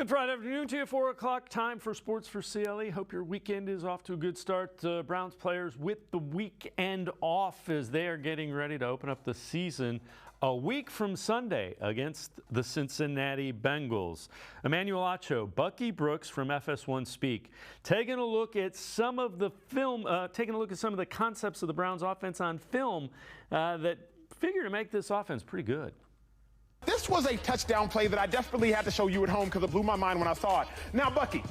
Good Friday afternoon to you, 4 o'clock, time for Sports4CLE. Hope your weekend is off to a good start. Browns players with the weekend off as they are getting ready to open up the season a week from Sunday against the Cincinnati Bengals. Emmanuel Acho, Bucky Brooks from FS1 Speak, taking a look at some of the film, taking a look at some of the concepts of the Browns offense on film that figure to make this offense pretty good. This was a touchdown play that I desperately had to show you at home because it blew my mind when I saw it. Now, Bucky,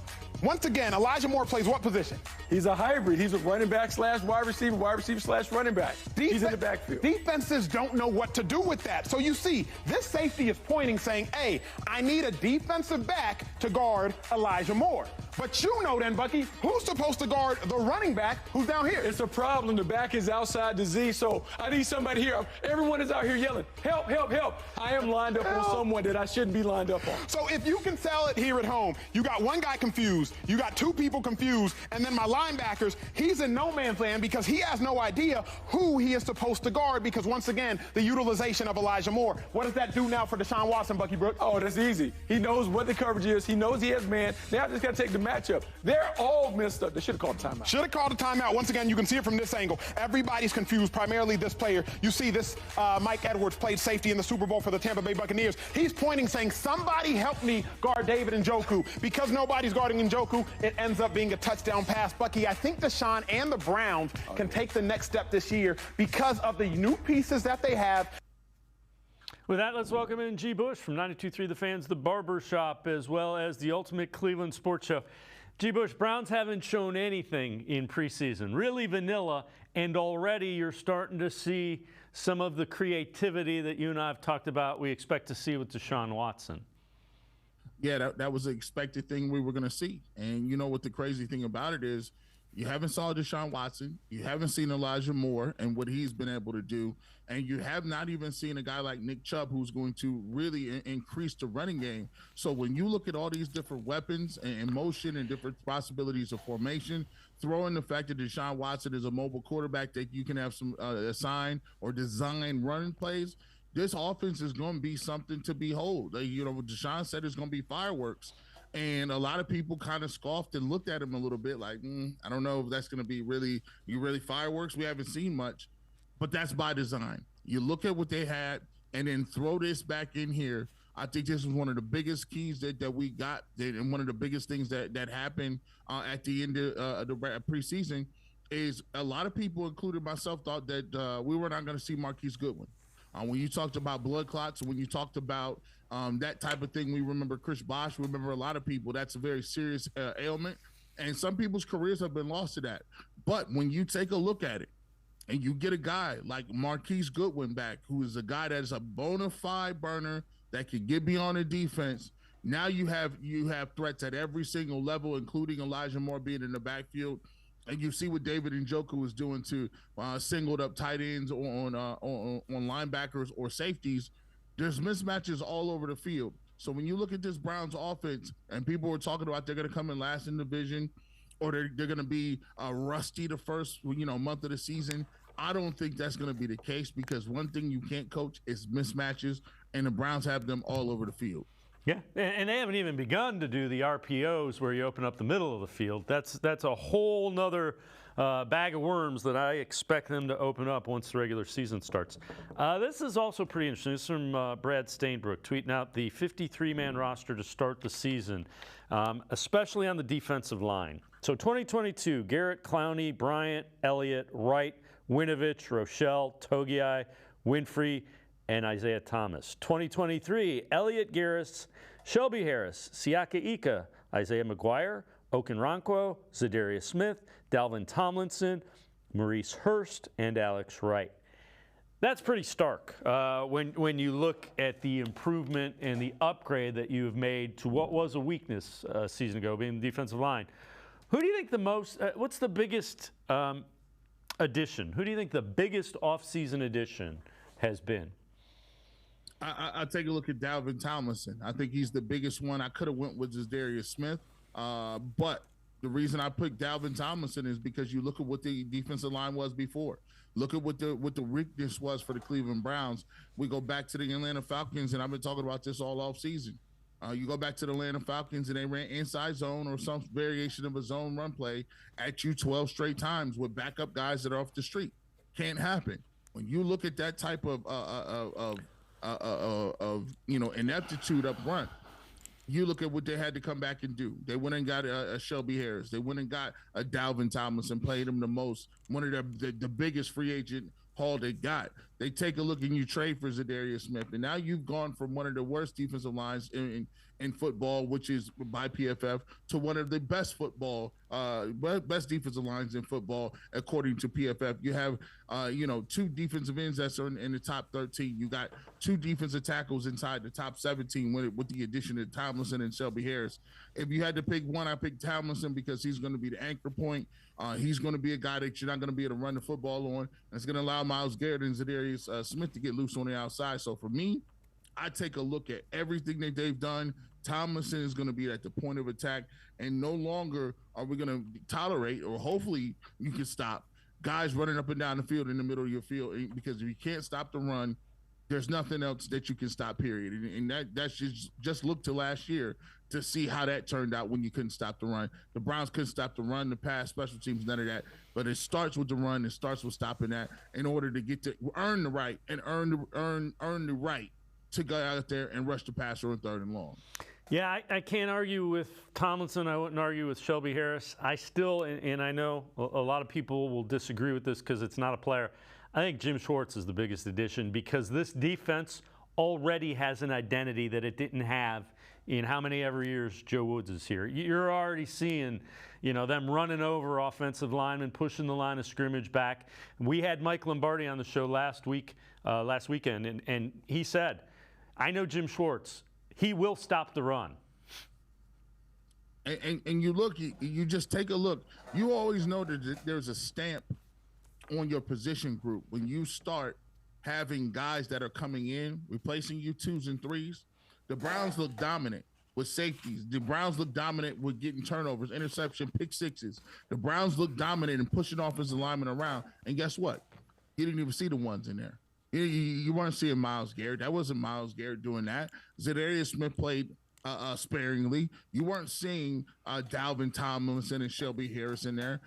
once again, Elijah Moore plays what position? He's a hybrid. He's a running back slash wide receiver slash running back. He's in the backfield. Defenses don't know what to do with that. So you see, this safety is pointing, saying, hey, I need a defensive back to guard Elijah Moore. But you know then, Bucky, who's supposed to guard the running back who's down here? It's a problem. The back is outside the Z, so I need somebody here. Everyone is out here yelling, help, help, help. I am lined up on someone that I shouldn't be lined up on. So if you can sell it here at home, you got one guy confused, you got two people confused, and then my linebackers, he's in no man's land because he has no idea who he is supposed to guard because, once again, the utilization of Elijah Moore. What does that do now for Deshaun Watson, Bucky Brooks? Oh, that's easy. He knows what the coverage is. He knows he has man. Now I just got to take the matchup. They're all messed up. They should have called a timeout. Should have called a timeout. Once again, you can see it from this angle. Everybody's confused, primarily this player. You see this Mike Edwards played safety in the Super Bowl for the Tampa Bay Buccaneers. He's pointing, saying, somebody help me guard David Njoku. Because nobody's guarding Njoku, it ends up being a touchdown pass. Bucky, I think Deshaun and the Browns can take the next step this year because of the new pieces that they have. With that, let's welcome in G. Bush from 92.3 The Fans, The Barber Shop, as well as the Ultimate Cleveland Sports Show. G. Bush, Browns haven't shown anything in preseason, really vanilla, and already you're starting to see some of the creativity that you and I have talked about we expect to see with Deshaun Watson. Yeah, that was an expected thing we were going to see. And you know what the crazy thing about it is? You haven't saw Deshaun Watson. You haven't seen Elijah Moore and what he's been able to do. And you have not even seen a guy like Nick Chubb who's going to really increase the running game. So when you look at all these different weapons and motion and different possibilities of formation, throw in the fact that Deshaun Watson is a mobile quarterback that you can have some assign or design running plays, this offense is going to be something to behold. You know, what Deshaun said is going to be fireworks. And a lot of people kind of scoffed and looked at him a little bit like, I don't know if that's going to be really fireworks. We haven't seen much, but that's by design. You look at what they had and then throw this back in here. I think this is one of the biggest keys that we got and one of the biggest things that happened at the end of the preseason is a lot of people, including myself, thought that we were not going to see Marquise Goodwin. When you talked about blood clots, when you talked about that type of thing, we remember Chris Bosh. We remember a lot of people. That's a very serious ailment. And some people's careers have been lost to that. But when you take a look at it and you get a guy like Marquise Goodwin back, who is a guy that is a bona fide burner that can get beyond the defense, now you have threats at every single level, including Elijah Moore being in the backfield. And you see what David Njoku is doing to singled up tight ends on linebackers or safeties. There's mismatches all over the field. So when you look at this Browns offense and people were talking about they're going to come in last in the division or they're going to be rusty the first month of the season, I don't think that's going to be the case because one thing you can't coach is mismatches, and the Browns have them all over the field. Yeah, and they haven't even begun to do the RPOs where you open up the middle of the field. That's a whole nother bag of worms that I expect them to open up once the regular season starts. This is also pretty interesting. This is from Brad Stainbrook tweeting out the 53-man roster to start the season, especially on the defensive line. So 2022, Garrett, Clowney, Bryant, Elliott, Wright, Winovich, Rochelle, Togiai, Winfrey, and Isaiah Thomas. 2023, Elliott Garris, Shelby Harris, Siaka Ika, Isaiah McGuire, Okunrankwo, Zadarius Smith, Dalvin Tomlinson, Maurice Hurst, and Alex Wright. That's pretty stark when you look at the improvement and the upgrade that you have made to what was a weakness a season ago, being the defensive line. Who do you think what's the biggest addition? Who do you think the biggest offseason addition has been? I take a look at Dalvin Tomlinson. I think he's the biggest one. I could have went with Zadarius Smith, but the reason I picked Dalvin Tomlinson is because you look at what the defensive line was before. Look at what the weakness was for the Cleveland Browns. We go back to the Atlanta Falcons, and I've been talking about this all off season. You go back to the Atlanta Falcons and they ran inside zone or some variation of a zone run play at you 12 straight times with backup guys that are off the street. Can't happen. When you look at that type of ineptitude up front, you look at what they had to come back and do. They went and got a Shelby Harris. They went and got a Dalvin Tomlinson, played him the most, one of the biggest free agent haul they got. They take a look and you trade for Zadarius Smith, and now you've gone from one of the worst defensive lines in football, which is by PFF, to one of the best defensive lines in football according to PFF. You have two defensive ends that are in the top 13. You got two defensive tackles inside the top 17 with the addition of Tomlinson and Shelby Harris. If you had to pick one, I pick Tomlinson because he's going to be the anchor point. He's going to be a guy that you're not going to be able to run the football on. And it's going to allow Myles Garrett and Zadarius Smith to get loose on the outside. So for me, I take a look at everything that they've done. Tomlinson is going to be at the point of attack, and no longer are we going to tolerate, or hopefully you can stop, guys running up and down the field in the middle of your field, because if you can't stop the run, there's nothing else that you can stop, period. And that's just look to last year to see how that turned out when you couldn't stop the run. The Browns couldn't stop the run, the pass, special teams, none of that. But it starts with the run. It starts with stopping that in order to get to earn the right and earn the right to go out there and rush the passer on 3rd and long. Yeah, I can't argue with Tomlinson. I wouldn't argue with Shelby Harris. I still, and I know a lot of people will disagree with this because it's not a player. I think Jim Schwartz is the biggest addition because this defense already has an identity that it didn't have in how many ever years Joe Woods is here. You're already seeing, them running over offensive linemen, pushing the line of scrimmage back. We had Mike Lombardi on the show last weekend, and he said, I know Jim Schwartz. He will stop the run. And you look, you just take a look. You always know that there's a stamp on your position group when you start having guys that are coming in, replacing you 2s and 3s. The Browns look dominant with safeties. The Browns look dominant with getting turnovers, interception, pick sixes. The Browns look dominant in pushing offensive linemen around. And guess what? You didn't even see the ones in there. You weren't seeing Myles Garrett. That wasn't Myles Garrett doing that. Zadarius Smith played sparingly. You weren't seeing Dalvin Tomlinson and Shelby Harris in there.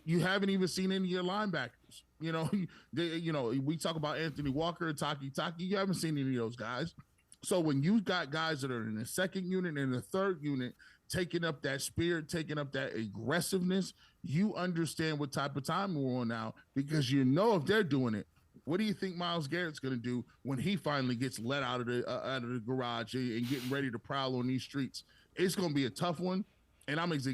You haven't even seen any of your linebackers. We talk about Anthony Walker and Taki. You haven't seen any of those guys. So when you got guys that are in the second unit and the third unit taking up that spirit, taking up that aggressiveness, you understand what type of time we're on now because if they're doing it. What do you think Myles Garrett's going to do when he finally gets let out of the garage and getting ready to prowl on these streets? It's going to be a tough one, and I'm as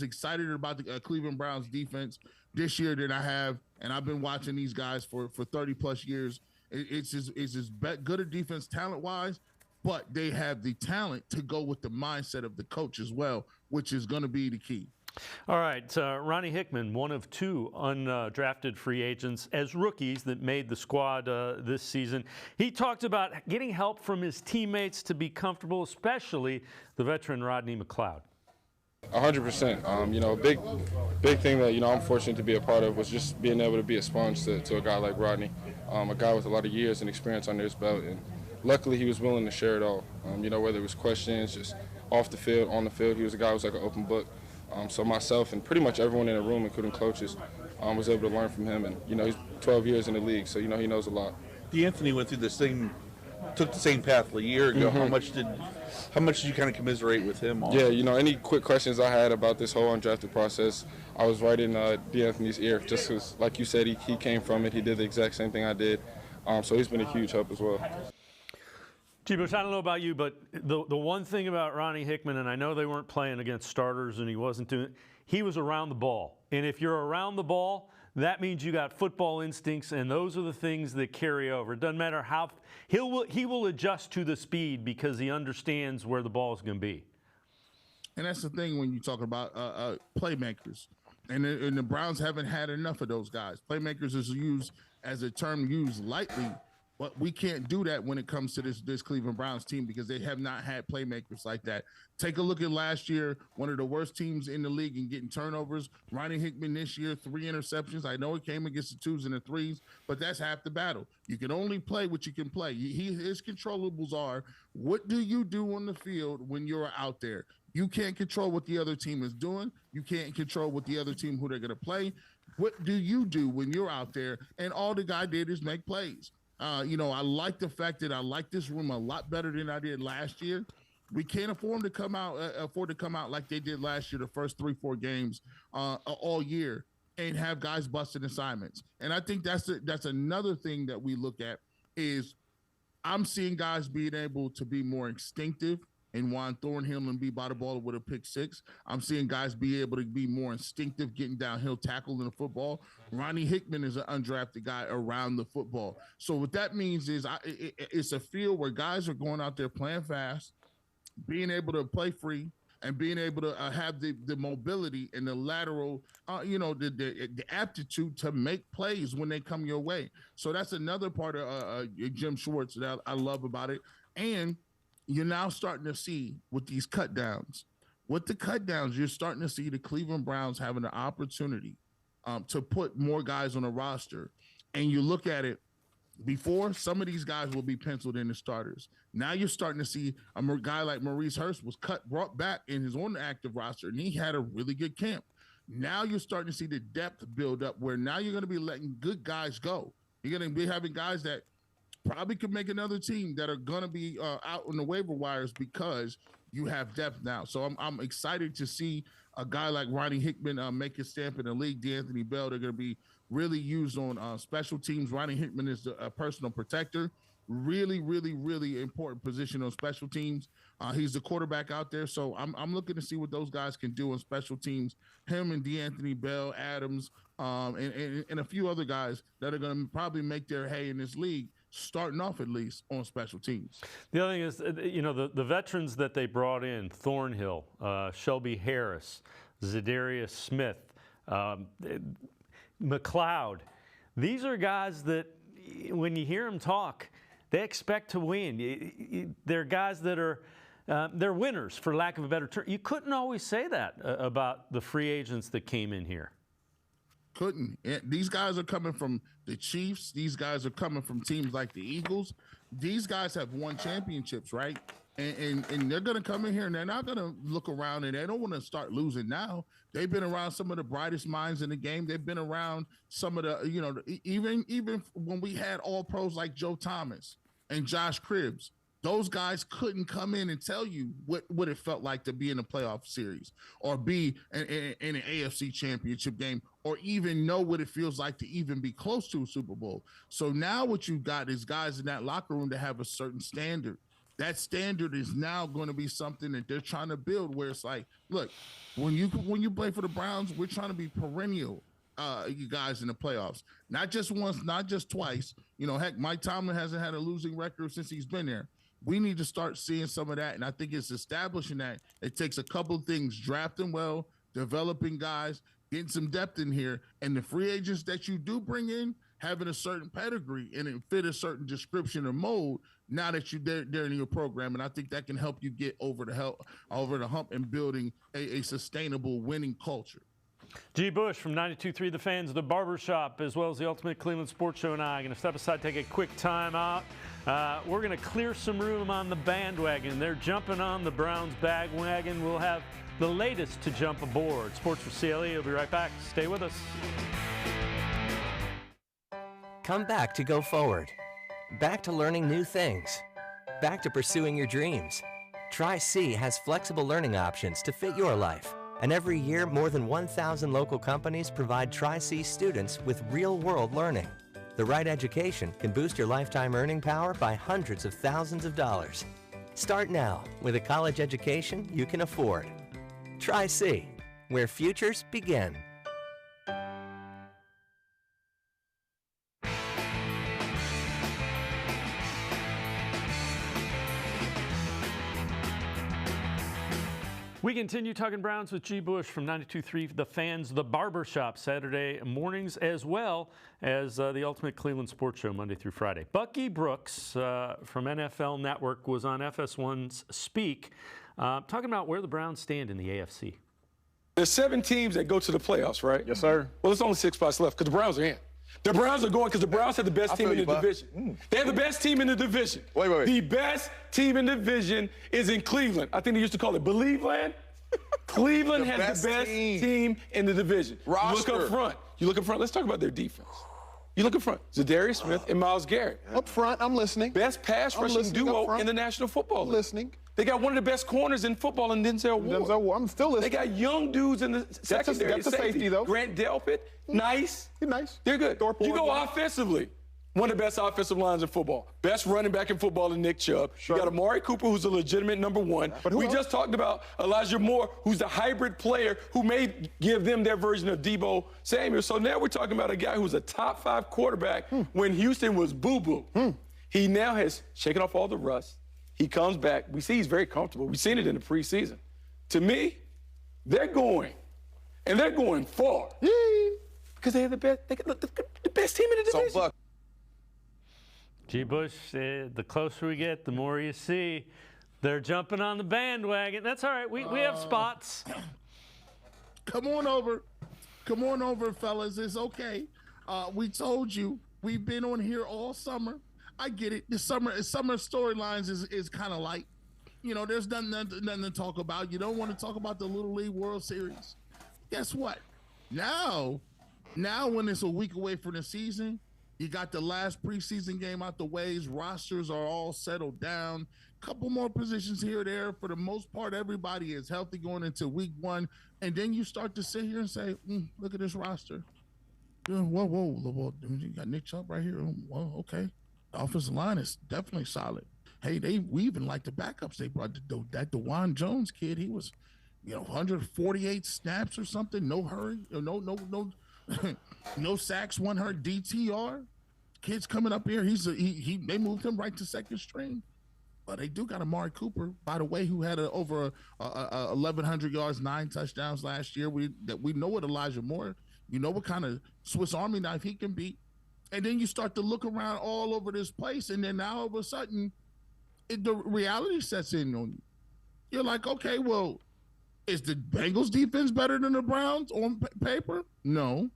excited about the Cleveland Browns defense this year than I have, and I've been watching these guys for 30-plus years. It's as good a defense talent-wise, but they have the talent to go with the mindset of the coach as well, which is going to be the key. All right, Ronnie Hickman, one of 2 undrafted free agents as rookies that made the squad this season. He talked about getting help from his teammates to be comfortable, especially the veteran Rodney McLeod. 100%. A big thing that, I'm fortunate to be a part of was just being able to be a sponge to a guy like Rodney, a guy with a lot of years and experience under his belt. And luckily, he was willing to share it all. Whether it was questions, just off the field, on the field, he was a guy who was like an open book. So myself and pretty much everyone in the room, including coaches, was able to learn from him. And, he's 12 years in the league, so, he knows a lot. D'Anthony went through took the same path a year ago. Mm-hmm. How much did you kind of commiserate with him on? Yeah, any quick questions I had about this whole undrafted process, I was right in D'Anthony's ear, just because, like you said, he came from it. He did the exact same thing I did. So he's been a huge help as well. G-Bush, I don't know about you, but the one thing about Ronnie Hickman, and I know they weren't playing against starters and he wasn't doing it, he was around the ball. And if you're around the ball, that means you got football instincts, and those are the things that carry over. It doesn't matter how he will adjust to the speed because he understands where the ball is going to be. And that's the thing when you talk about playmakers. And the Browns haven't had enough of those guys. Playmakers is used as a term used lightly But we can't do that when it comes to this Cleveland Browns team because they have not had playmakers like that. Take a look at last year, one of the worst teams in the league in getting turnovers. Ronnie Hickman this year, 3 interceptions. I know it came against the 2s and the 3s, but that's half the battle. You can only play what you can play. His controllables are, what do you do on the field when you're out there? You can't control what the other team is doing. You can't control what the other team, who they're going to play. What do you do when you're out there? And all the guy did is make plays. I like the fact that I like this room a lot better than I did last year. We can't afford to come out like they did last year, the first 3-4 games all year, and have guys busting assignments. And I think that's another thing that we look at is I'm seeing guys being able to be more instinctive and Juan Thornhill and be by the ball with a pick 6. I'm seeing guys be able to be more instinctive, getting downhill tackle in the football. Ronnie Hickman is an undrafted guy around the football. So what that means is it's a field where guys are going out there playing fast, being able to play free, and being able to have the mobility and the lateral, the aptitude to make plays when they come your way. So that's another part of Jim Schwartz that I love about it. And you're now starting to see with these cut downs. With the cut downs, you're starting to see the Cleveland Browns having an opportunity to put more guys on the roster. And you look at it, before, some of these guys will be penciled in as starters. Now you're starting to see a guy like Maurice Hurst was brought back in his own active roster, and he had a really good camp. Now you're starting to see the depth build up where now you're going to be letting good guys go. You're going to be having guys that probably could make another team that are going to be out on the waiver wires because you have depth now. So I'm excited to see a guy like Ronnie Hickman make his stamp in the league. D'Anthony Bell, they're going to be really used on special teams. Ronnie Hickman is a personal protector. Really, really, really important position on special teams. He's the quarterback out there. So I'm looking to see what those guys can do on special teams. Him and D'Anthony Bell, Adams, and a few other guys that are going to probably make their hay in this league, starting off at least on special teams. The other thing is, the veterans that they brought in, Thornhill, Shelby Harris, Zadarius Smith, McLeod, these are guys that when you hear them talk, they expect to win. They're guys that are they're winners, for lack of a better term. You couldn't always say that about the free agents that came in here. Couldn't. These guys are coming from the Chiefs. These guys are coming from teams like the Eagles. These guys have won championships, right? And they're going to come in here and they're not going to look around and they don't want to start losing now. They've been around some of the brightest minds in the game. They've been around some of the, even when we had all pros like Joe Thomas and Josh Cribbs, those guys couldn't come in and tell you what it felt like to be in a playoff series or be in an AFC championship game or even know what it feels like to even be close to a Super Bowl. So now what you've got is guys in that locker room that have a certain standard. That standard is now going to be something that they're trying to build where it's like, look, when you play for the Browns, we're trying to be perennial you guys in the playoffs. Not just once, not just twice. Heck, Mike Tomlin hasn't had a losing record since he's been there. We need to start seeing some of that, and I think it's establishing that. It takes a couple of things, drafting well, developing guys, getting some depth in here, and the free agents that you do bring in having a certain pedigree and it fit a certain description or mold now that they're in your program, and I think that can help you get over the hump and building a sustainable winning culture. G. Bush from 92.3 The Fans, The Barbershop, as well as the Ultimate Cleveland Sports Show, and I are going to step aside, take a quick time out. We're going to clear some room on the bandwagon. They're jumping on the Browns bandwagon. We'll have the latest to jump aboard. Sports4CLE will be right back. Stay with us. Come back to go forward. Back to learning new things. Back to pursuing your dreams. Tri-C has flexible learning options to fit your life. And every year, more than 1,000 local companies provide Tri-C students with real-world learning. The right education can boost your lifetime earning power by hundreds of thousands of dollars. Start now with a college education you can afford. Tri-C, where futures begin. We continue talking Browns with G. Bush from 92.3 The Fans, The Barbershop, Saturday mornings, as well as the Ultimate Cleveland Sports Show, Monday through Friday. Bucky Brooks from NFL Network was on FS1's Speak, talking about where the Browns stand in the AFC. There's 7 teams that go to the playoffs, right? Yes, sir. Well, there's only 6 spots left because the Browns are in. The Browns are going because the Browns have the best team in the division. They have the best team in the division. Wait. The best team in the division is in Cleveland. I think they used to call it Believeland. Cleveland has the best team in the division. Roster. You look up front. Let's talk about their defense. You look up front. Zadarius Smith and Myles Garrett. Up front, I'm listening. Best pass rushing duo in the National Football League. Listening. They got one of the best corners in football in Denzel Ward. I'm still listening. They got young dudes in the secondary. That's a safety, though. Grant Delpit, nice. He's nice. They're good. You go offensively. One of the best offensive lines in football. Best running back in football in Nick Chubb. Sure. You got Amari Cooper, who's a legitimate number 1. But who we else? just talked about Elijah Moore, who's a hybrid player who may give them their version of Deebo Samuel. So now we're talking about a guy who's a top 5 quarterback when Houston was boo-boo. He now has shaken off all the rust. He comes back. We see he's very comfortable. We've seen it in the preseason. To me, they're going, and they're going far. Because they have the best team in the division. So, Buck. G. Bush, the closer we get, the more you see. They're jumping on the bandwagon. That's all right. We have spots. Come on over. Come on over, fellas. It's okay. We told you. We've been on here all summer. I get it. The summer storylines is kind of light. You know, there's nothing to talk about. You don't want to talk about the Little League World Series. Guess what? Now when it's a week away from the season, you got the last preseason game out the ways. Rosters are all settled down. Couple more positions here or there. For the most part, everybody is healthy going into week 1. And then you start to sit here and say, look at this roster. Whoa. You got Nick Chubb right here. Well, okay. The offensive line is definitely solid. Hey, we even like the backups. They brought that DeJuan Jones kid. He was, 148 snaps or something. No hurry. No sacks, 1 hurt. DTR. Kid's coming up here. They moved him right to second string. But they do got Amari Cooper, by the way, who had over 1,100 yards, 9 touchdowns last year. We know what Elijah Moore. You know what kind of Swiss Army knife he can be. And then you start to look around all over this place, and then now all of a sudden, the reality sets in on you. You're like, okay, well, is the Bengals defense better than the Browns on paper? No.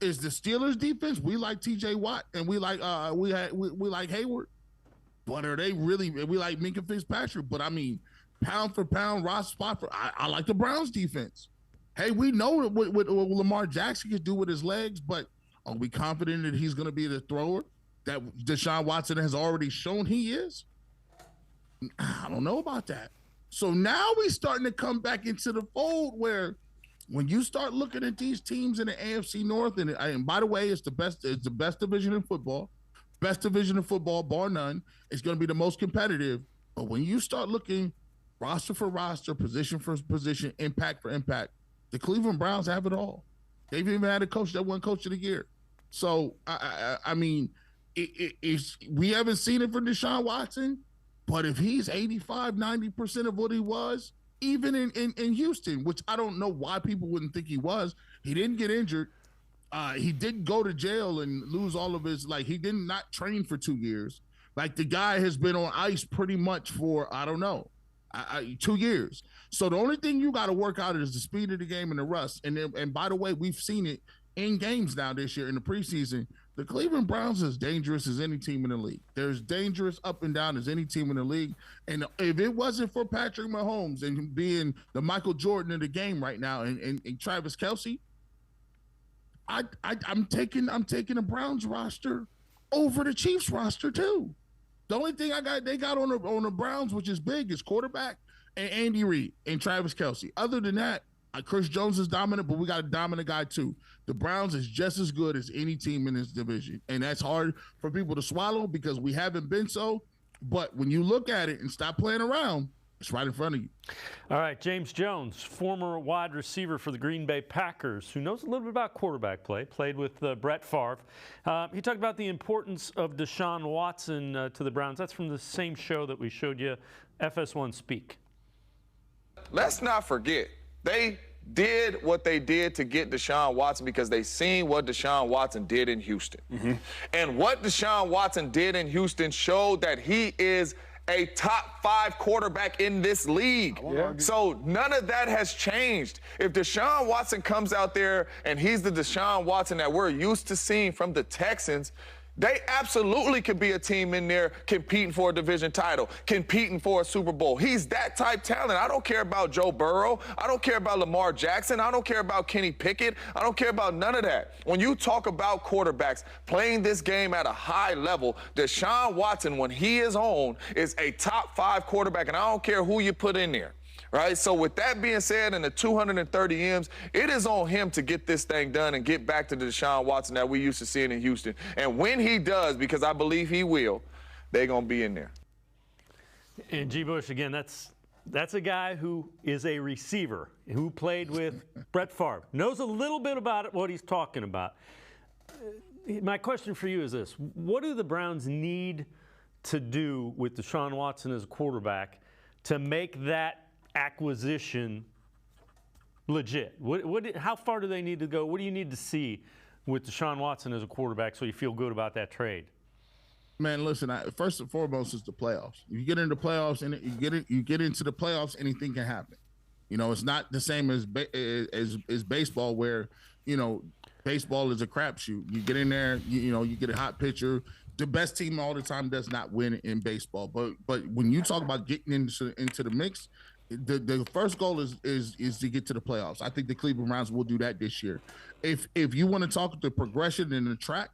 Is the Steelers defense? We like T.J. Watt, and we like Hayward. But are they really? We like Minka Fitzpatrick. But I mean, pound for pound, Ross spot for. I like the Browns defense. Hey, we know what Lamar Jackson can do with his legs, but are we confident that he's going to be the thrower that Deshaun Watson has already shown he is? I don't know about that. So now we're starting to come back into the fold where when you start looking at these teams in the AFC North, and by the way, it's the best division in football. Best division in football, bar none. It's going to be the most competitive. But when you start looking roster for roster, position for position, impact for impact, the Cleveland Browns have it all. They've even had a coach that won Coach of the Year. So, I mean, we haven't seen it for Deshaun Watson, but if he's 85, 90% of what he was, even in Houston, which I don't know why people wouldn't think he was, he didn't get injured. He didn't go to jail and lose all of his, he did not train for 2 years. Like, the guy has been on ice pretty much for, I don't know, 2 years. So the only thing you got to work out is the speed of the game and the rust. And by the way, we've seen it in games now this year in the preseason. The Cleveland Browns is dangerous as any team in the league. They're as dangerous up and down as any team in the league. And if it wasn't for Patrick Mahomes and being the Michael Jordan of the game right now and Travis Kelce, I'm taking the Browns roster over the Chiefs roster too. The only thing they got on the Browns, which is big, is quarterback and Andy Reid and Travis Kelce. Other than that, Chris Jones is dominant, but we got a dominant guy too. The Browns is just as good as any team in this division, and that's hard for people to swallow because we haven't been so. But when you look at it and stop playing around, it's right in front of you. All right, James Jones, former wide receiver for the Green Bay Packers, who knows a little bit about quarterback play, played with Brett Favre. He talked about the importance of Deshaun Watson to the Browns. That's from the same show that we showed you, FS1 Speak. let's not forget, they did what they did to get Deshaun Watson because they seen what Deshaun Watson did in Houston. And what Deshaun Watson did in Houston showed that he is a top 5 quarterback in this league. So none of that has changed. If Deshaun Watson comes out there and he's the Deshaun Watson that we're used to seeing from the Texans, they absolutely could be a team in there competing for a division title, competing for a Super Bowl. He's that type talent. I don't care about Joe Burrow. I don't care about Lamar Jackson. I don't care about Kenny Pickett. I don't care about none of that. When you talk about quarterbacks playing this game at a high level, Deshaun Watson, when he is on, is a top 5 quarterback, and I don't care who you put in there. Right? So with that being said, and the 230 M's, it is on him to get this thing done and get back to the Deshaun Watson that we used to seeing in Houston. And when he does, because I believe he will, they're going to be in there. And G. Bush, again, that's a guy who is a receiver, who played with Brett Favre, knows a little bit about what he's talking about. My question for you is this. What do the Browns need to do with Deshaun Watson as a quarterback to make that acquisition legit? How far do they need to go? What do you need to see with Deshaun Watson as a quarterback so you feel good about that trade? Man, listen. First and foremost is the playoffs. If you get into the playoffs and you get into the playoffs, anything can happen. You know, it's not the same as baseball, where baseball is a crapshoot. You get in there, you get a hot pitcher. The best team all the time does not win in baseball. But when you talk about getting into the mix, the first goal is to get to the playoffs. I think the Cleveland Browns will do that this year. If you want to talk the progression in the track,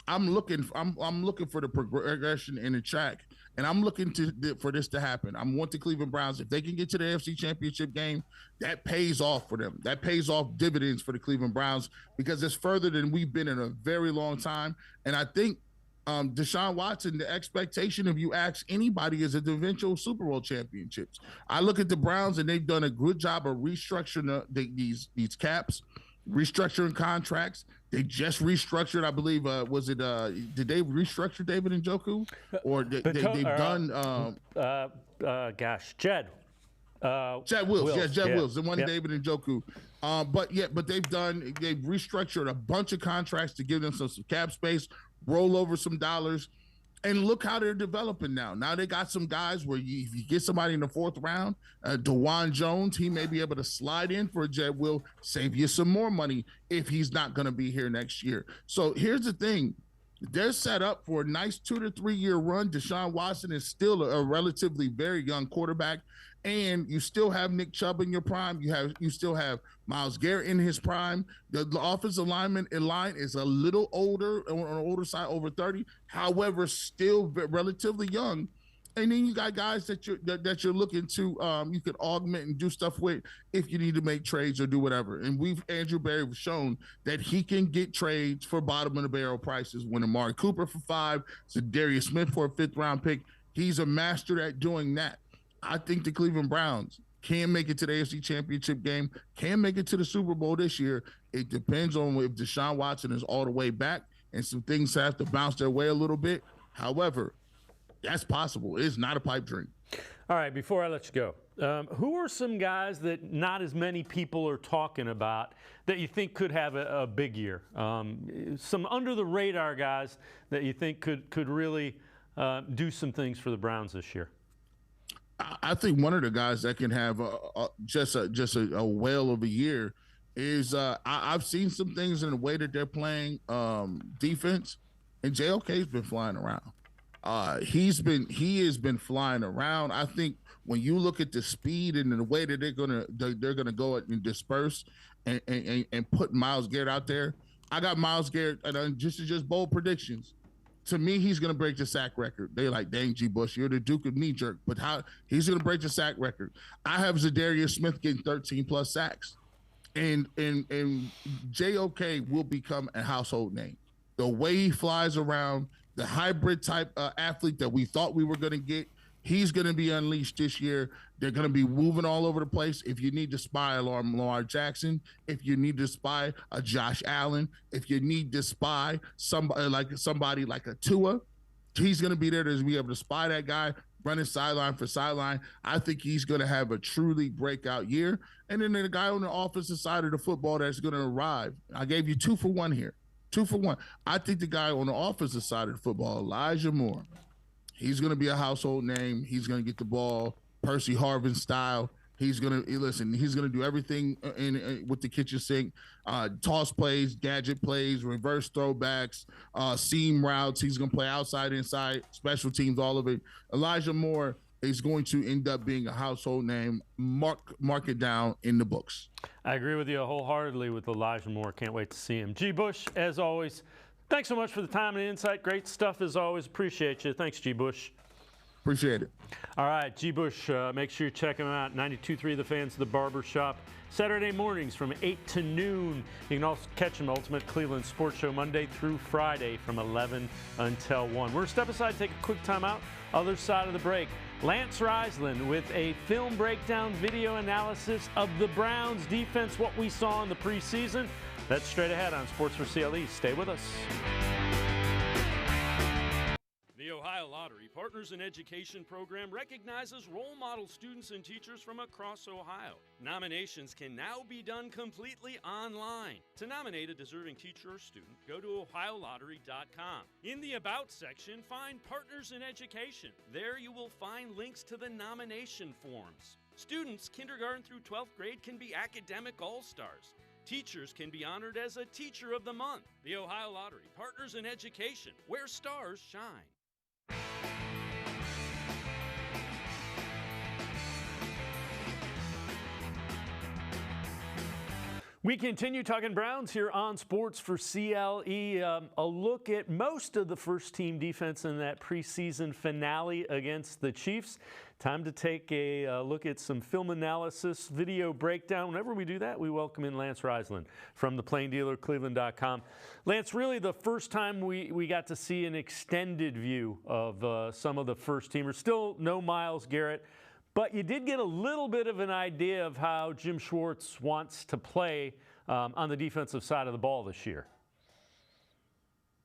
I'm looking for the progression in the track, and I'm looking for this to happen. I want the Cleveland Browns, if they can get to the AFC Championship game, that pays off for them. That pays off dividends for the Cleveland Browns because it's further than we've been in a very long time. And I think Deshaun Watson, the expectation, if you ask anybody, is a eventual Super Bowl championships. I look at the Browns, and they've done a good job of restructuring these caps, restructuring contracts. They just restructured, I believe, did they restructure David Njoku? Or they've done Jed Wills. Yeah, Jed Wills, the one, yep. David Njoku. But they've restructured a bunch of contracts to give them some cap space, roll over some dollars, and look how they're developing now. Now they got some guys where if you get somebody in the 4th round, DeJuan Jones, he may be able to slide in for a Jed Will, save you some more money if he's not going to be here next year. So here's the thing. They're set up for a nice 2 to 3 year run. Deshaun Watson is still a relatively very young quarterback. And you still have Nick Chubb in your prime. You still have Myles Garrett in his prime. The offensive line is a little older, on the older side, over 30. However, still relatively young. And then you got guys that you're looking to you could augment and do stuff with if you need to make trades or do whatever. And Andrew Berry has shown that he can get trades for bottom of the barrel prices. When Amari Cooper for 5, Darius Smith for a 5th round pick. He's a master at doing that. I think the Cleveland Browns can make it to the AFC Championship game, can make it to the Super Bowl this year. It depends on if Deshaun Watson is all the way back and some things have to bounce their way a little bit. However, that's possible. It's not a pipe dream. All right, before I let you go, who are some guys that not as many people are talking about that you think could have a big year? Some under-the-radar guys that you think could really do some things for the Browns this year? I think one of the guys that can have just a whale of a year is I've seen some things in the way that they're playing defense, and JOK's been flying around. He has been flying around. I think when you look at the speed and the way that they're gonna go and disperse and put Myles Garrett out there, I got Myles Garrett and just bold predictions. To me, he's going to break the sack record. They're like, dang, G. Bush, you're the Duke of knee jerk. But how he's going to break the sack record. I have Zadarius Smith getting 13+ sacks. And JOK will become a household name. The way he flies around, the hybrid type athlete that we thought we were going to get, he's going to be unleashed this year. They're going to be moving all over the place. If you need to spy a Lamar Jackson, if you need to spy a Josh Allen, if you need to spy somebody like a Tua, he's going to be there to be able to spy that guy, running sideline for sideline. I think he's going to have a truly breakout year. And then the guy on the offensive side of the football that's going to arrive. I gave you 2 for 1 here. 2 for 1. I think the guy on the offensive side of the football, Elijah Moore, he's going to be a household name. He's going to get the ball Percy Harvin style. He's going to do everything with the kitchen sink, toss plays, gadget plays, reverse throwbacks, seam routes. He's going to play outside, inside, special teams, all of it. Elijah Moore is going to end up being a household name. Mark it down in the books. I agree with you wholeheartedly with Elijah Moore. Can't wait to see him. G. Bush, as always, thanks so much for the time and insight. Great stuff as always. Appreciate you. Thanks, G. Bush. Appreciate it. All right, G. Bush, make sure you check him out. 92.3 The Fans, The Barber Shop. Saturday mornings from 8 to noon. You can also catch him Ultimate Cleveland Sports Show Monday through Friday from 11 until 1. We're going to step aside, take a quick time out. Other side of the break, Lance Reisland with a film breakdown video analysis of the Browns defense, what we saw in the preseason. That's straight ahead on Sports4CLE. Stay with us. The Ohio Lottery Partners in Education program recognizes role model students and teachers from across Ohio. Nominations can now be done completely online. To nominate a deserving teacher or student, go to ohiolottery.com. In the About section, find Partners in Education. There you will find links to the nomination forms. Students kindergarten through 12th grade can be academic all-stars. Teachers can be honored as a Teacher of the Month. The Ohio Lottery Partners in Education, where stars shine. We continue talking Browns here on Sports4CLE. A look at most of the first-team defense in that preseason finale against the Chiefs. Time to take a look at some film analysis, video breakdown. Whenever we do that, we welcome in Lance Reisland from the Plain Dealer, cleveland.com. Lance, really the first time we got to see an extended view of some of the first-teamers. Still no Myles Garrett. But you did get a little bit of an idea of how Jim Schwartz wants to play on the defensive side of the ball this year.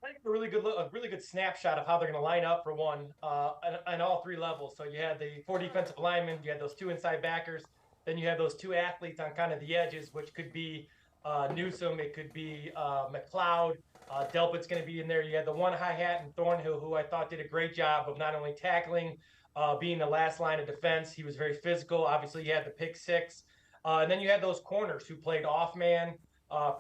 I think a really good snapshot of how they're going to line up for one on all three levels. So you had the 4 defensive linemen, you had those 2 inside backers, then you have those 2 athletes on kind of the edges, which could be Newsome, it could be McLeod, Delpit's going to be in there. You had the 1 hi-hat and Thornhill, who I thought did a great job of not only tackling, being the last line of defense. He was very physical. Obviously, you had the pick 6. And then you had those corners who played off man,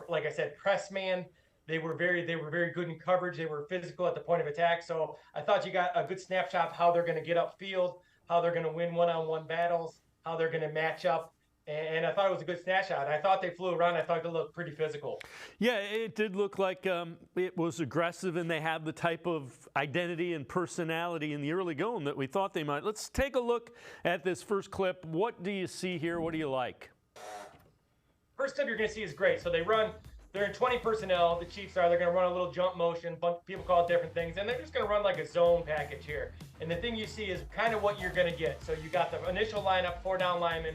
like I said, press man. They were very good in coverage. They were physical at the point of attack. So I thought you got a good snapshot of how they're going to get upfield, how they're going to win one-on-one battles, how they're going to match up. And I thought it was a good snapshot. I thought they flew around. I thought they looked pretty physical. Yeah, it did look like it was aggressive, and they had the type of identity and personality in the early going that we thought they might. Let's take a look at this first clip. What do you see here? What do you like? First clip you're going to see is great. So they're in 20 personnel. The Chiefs are. They're going to run a little jump motion. People call it different things. And they're just going to run like a zone package here. And the thing you see is kind of what you're going to get. So you got the initial lineup, 4 down linemen.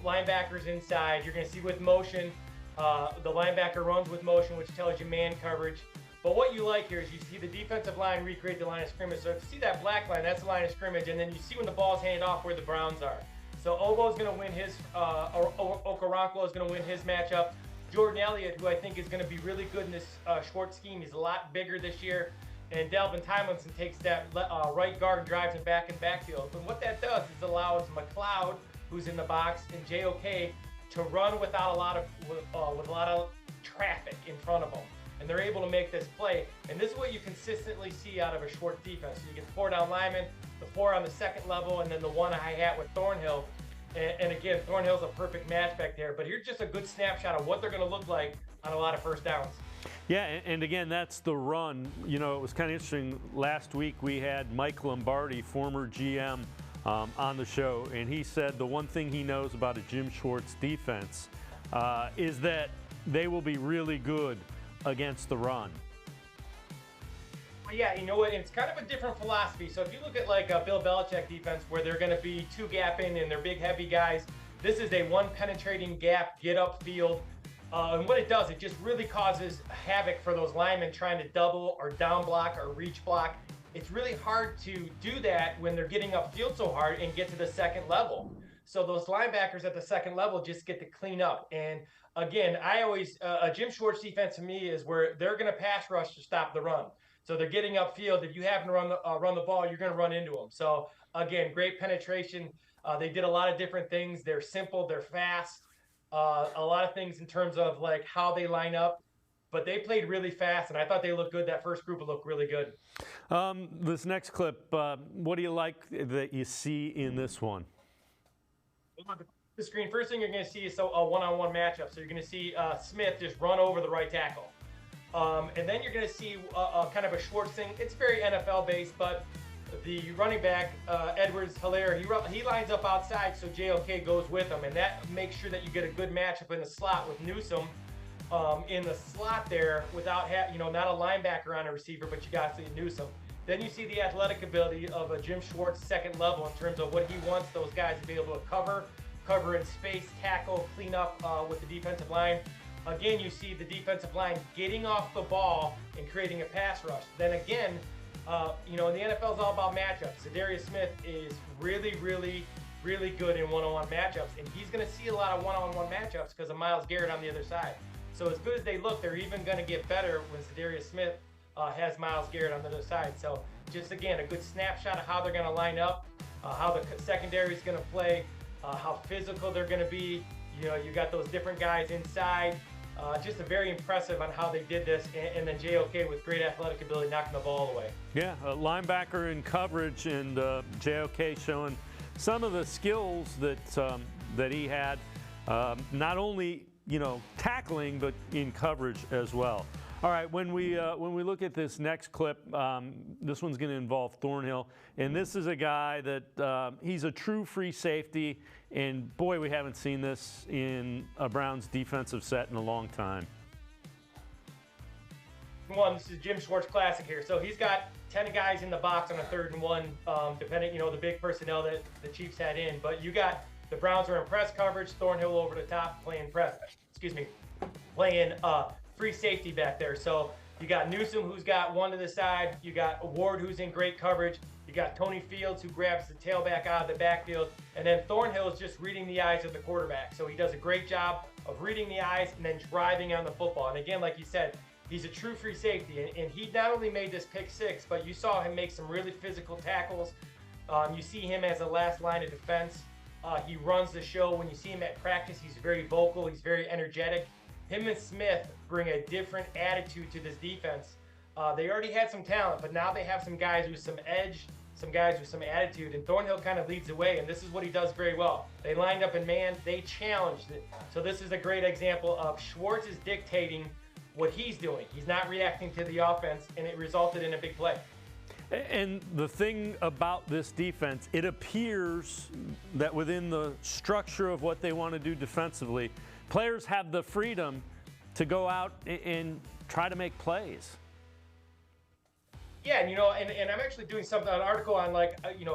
Linebackers inside. You're going to see with motion, the linebacker runs with motion, which tells you man coverage. But what you like here is you see the defensive line recreate the line of scrimmage. So if you see that black line, that's the line of scrimmage, and then you see when the ball's handed off where the Browns are. So Obo's going to win his, Okoronkwo is going to win his matchup. Jordan Elliott, who I think is going to be really good in this short scheme, he's a lot bigger this year. And Delvin Tomlinson takes that right guard and drives him back in backfield. But what that does is allows McLeod, who's in the box, and JOK to run without a lot of traffic in front of them. And they're able to make this play. And this is what you consistently see out of a short defense. So you get the 4 down linemen, the 4 on the second level, and then the 1 hi-hat with Thornhill. And again, Thornhill's a perfect match back there. But here's just a good snapshot of what they're going to look like on a lot of first downs. Yeah, and again, that's the run. You know, it was kind of interesting. Last week we had Mike Lombardi, former GM, on the show, and he said the one thing he knows about a Jim Schwartz defense is that they will be really good against the run. Well, yeah, you know what? It's kind of a different philosophy. So if you look at like a Bill Belichick defense where they're going to be 2 gapping and they're big, heavy guys, this is a 1 penetrating gap, get upfield. And what it does, it just really causes havoc for those linemen trying to double or down block or reach block. it's really hard to do that when they're getting upfield so hard and get to the second level. So those linebackers at the second level just get to clean up. And again, I always a Jim Schwartz defense to me is where they're going to pass rush to stop the run. So they're getting upfield. If you happen to run the ball, you're going to run into them. So again, great penetration. They did a lot of different things. They're simple. They're fast. A lot of things in terms of like how they line up. But they played really fast, and I thought they looked good. That first group looked really good. This next clip, what do you like that you see in this one? The screen, first thing you're going to see is a one-on-one matchup. So you're going to see Smith just run over the right tackle. And then you're going to see kind of a Schwartz thing. It's very NFL-based, but the running back, Edwards-Hilaire, he lines up outside, so JOK goes with him. And that makes sure that you get a good matchup in the slot with Newsome. In the slot there without, not a linebacker on a receiver, but you got to see Newsome. Then you see the athletic ability of a Jim Schwartz second level in terms of what he wants those guys to be able to cover in space, tackle, clean up with the defensive line. Again, you see the defensive line getting off the ball and creating a pass rush. Then again, in the NFL is all about matchups. Zadarius Smith is really, really, really good in one-on-one matchups, and he's going to see a lot of one-on-one matchups because of Myles Garrett on the other side. So as good as they look, they're even going to get better when Zadarius Smith has Myles Garrett on the other side. So just, again, a good snapshot of how they're going to line up, how the secondary is going to play, how physical they're going to be. You got those different guys inside. Just a very impressive on how they did this. And then JOK with great athletic ability knocking the ball away. Yeah, a linebacker in coverage, and JOK showing some of the skills that he had, not only tackling, but in coverage as well. All right, when we look at this next clip, this one's going to involve Thornhill, and this is a guy that he's a true free safety, and boy, we haven't seen this in a Browns defensive set in a long time. This is Jim Schwartz classic here. So he's got 10 guys in the box on a 3rd and 1, depending, the big personnel that the Chiefs had in, but you got the Browns are in press coverage, Thornhill over the top playing free safety back there. So you got Newsome, who's got one to the side. You got Ward, who's in great coverage. You got Tony Fields, who grabs the tailback out of the backfield. And then Thornhill is just reading the eyes of the quarterback. So he does a great job of reading the eyes and then driving on the football. And again, like you said, he's a true free safety. And he not only made this pick 6, but you saw him make some really physical tackles. You see him as a last line of defense. He runs the show. When you see him at practice, he's very vocal. He's very energetic. Him and Smith bring a different attitude to this defense. They already had some talent, but now they have some guys with some edge, some guys with some attitude, and Thornhill kind of leads the way, and this is what he does very well. They lined up in man. They challenged it. So this is a great example of Schwartz is dictating what he's doing. He's not reacting to the offense, and it resulted in a big play. And the thing about this defense, it appears that within the structure of what they want to do defensively, players have the freedom to go out and try to make plays. Yeah, and I'm actually doing an article on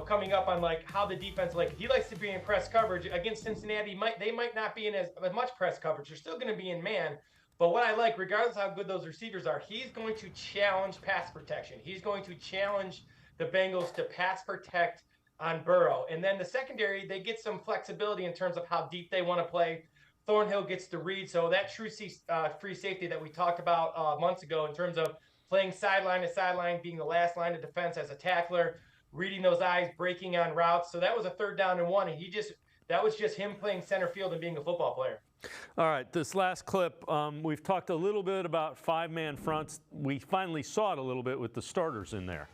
coming up on how the defense, he likes to be in press coverage. Against Cincinnati, they might not be in as much press coverage. They're still going to be in man. But what I like, regardless of how good those receivers are, he's going to challenge pass protection. He's going to challenge the Bengals to pass protect on Burrow. And then the secondary, they get some flexibility in terms of how deep they want to play. Thornhill gets to read. So that true free safety that we talked about months ago in terms of playing sideline to sideline, being the last line of defense as a tackler, reading those eyes, breaking on routes. So that was a 3rd down and 1. And that was just him playing center field and being a football player. All right, this last clip, we've talked a little bit about 5-man fronts. We finally saw it a little bit with the starters in there.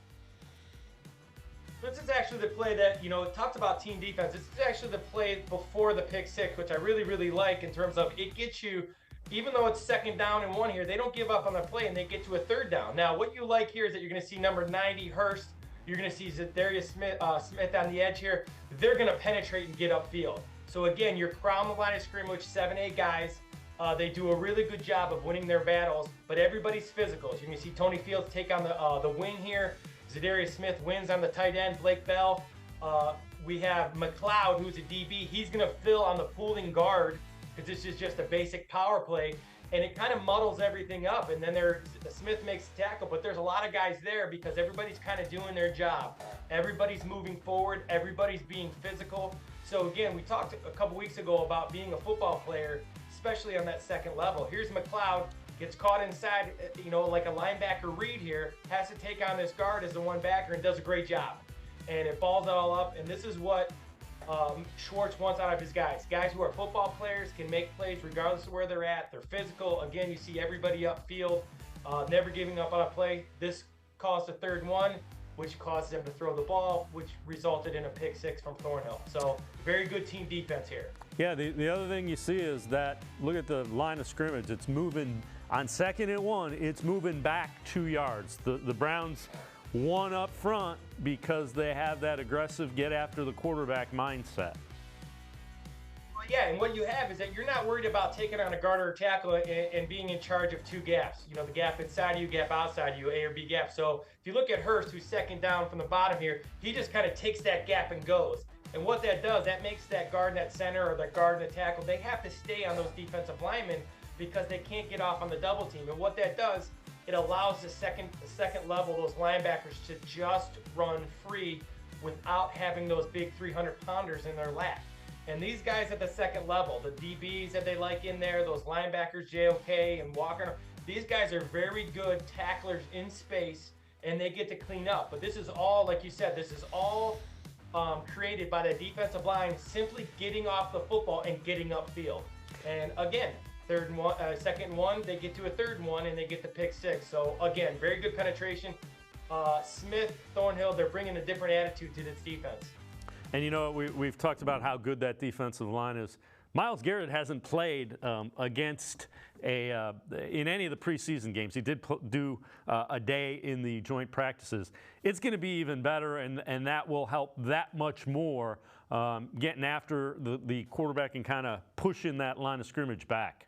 This is actually the play that, it talks about team defense. This is actually the play before the pick 6, which I really, really like in terms of it gets you, even though it's 2nd down and 1 here, they don't give up on the play and they get to a 3rd down. Now, what you like here is that you're going to see number 90, Hurst. You're going to see Zadarius Smith on the edge here. They're going to penetrate and get upfield. So again, you're crowding the line of scrimmage, 7-8 guys. They do a really good job of winning their battles, but everybody's physical. So you can see Tony Fields take on the wing here. Zadarius Smith wins on the tight end, Blake Bell. We have McLeod, who's a DB. He's going to fill on the pulling guard because this is just a basic power play. and it kind of muddles everything up. And then Smith makes the tackle, but there's a lot of guys there because everybody's kind of doing their job. Everybody's moving forward. Everybody's being physical. So again, we talked a couple weeks ago about being a football player, especially on that second level. Here's McLeod, gets caught inside, like a linebacker read here, has to take on this guard as the one backer and does a great job. And it balls it all up, and this is what Schwartz wants out of his guys. Guys who are football players, can make plays regardless of where they're at. They're physical. Again, you see everybody upfield, never giving up on a play. This caused a 3rd and 1, which caused them to throw the ball, which resulted in a pick 6 from Thornhill. So very good team defense here. Yeah, the other thing you see is that, look at the line of scrimmage. It's moving on 2nd and 1. It's moving back 2 yards. The Browns won up front because they have that aggressive get after the quarterback mindset. Well, yeah, and what you have is that you're not worried about taking on a guard or tackle and being in charge of 2 gaps. The gap inside you, gap outside you, A or B gap. So if you look at Hurst, who's 2nd down from the bottom here, he just kind of takes that gap and goes. And what that does, that makes that guard in that center or that guard in the tackle, they have to stay on those defensive linemen because they can't get off on the double team. And what that does, it allows the second level, those linebackers, to just run free without having those big 300-pounders in their lap. And these guys at the second level, the DBs that they like in there, those linebackers, JOK and Walker, these guys are very good tacklers in space, and they get to clean up. But this is all, like you said, this is all created by the defensive line simply getting off the football and getting upfield. And again, 2nd and 1, they get to a 3rd and 1, and they get the pick 6. So again, very good penetration. Smith, Thornhill, they're bringing a different attitude to this defense. And we've talked about how good that defensive line is. Myles Garrett hasn't played against in any of the preseason games. He did do a day in the joint practices. It's going to be even better, and that will help that much more getting after the quarterback and kind of pushing that line of scrimmage back.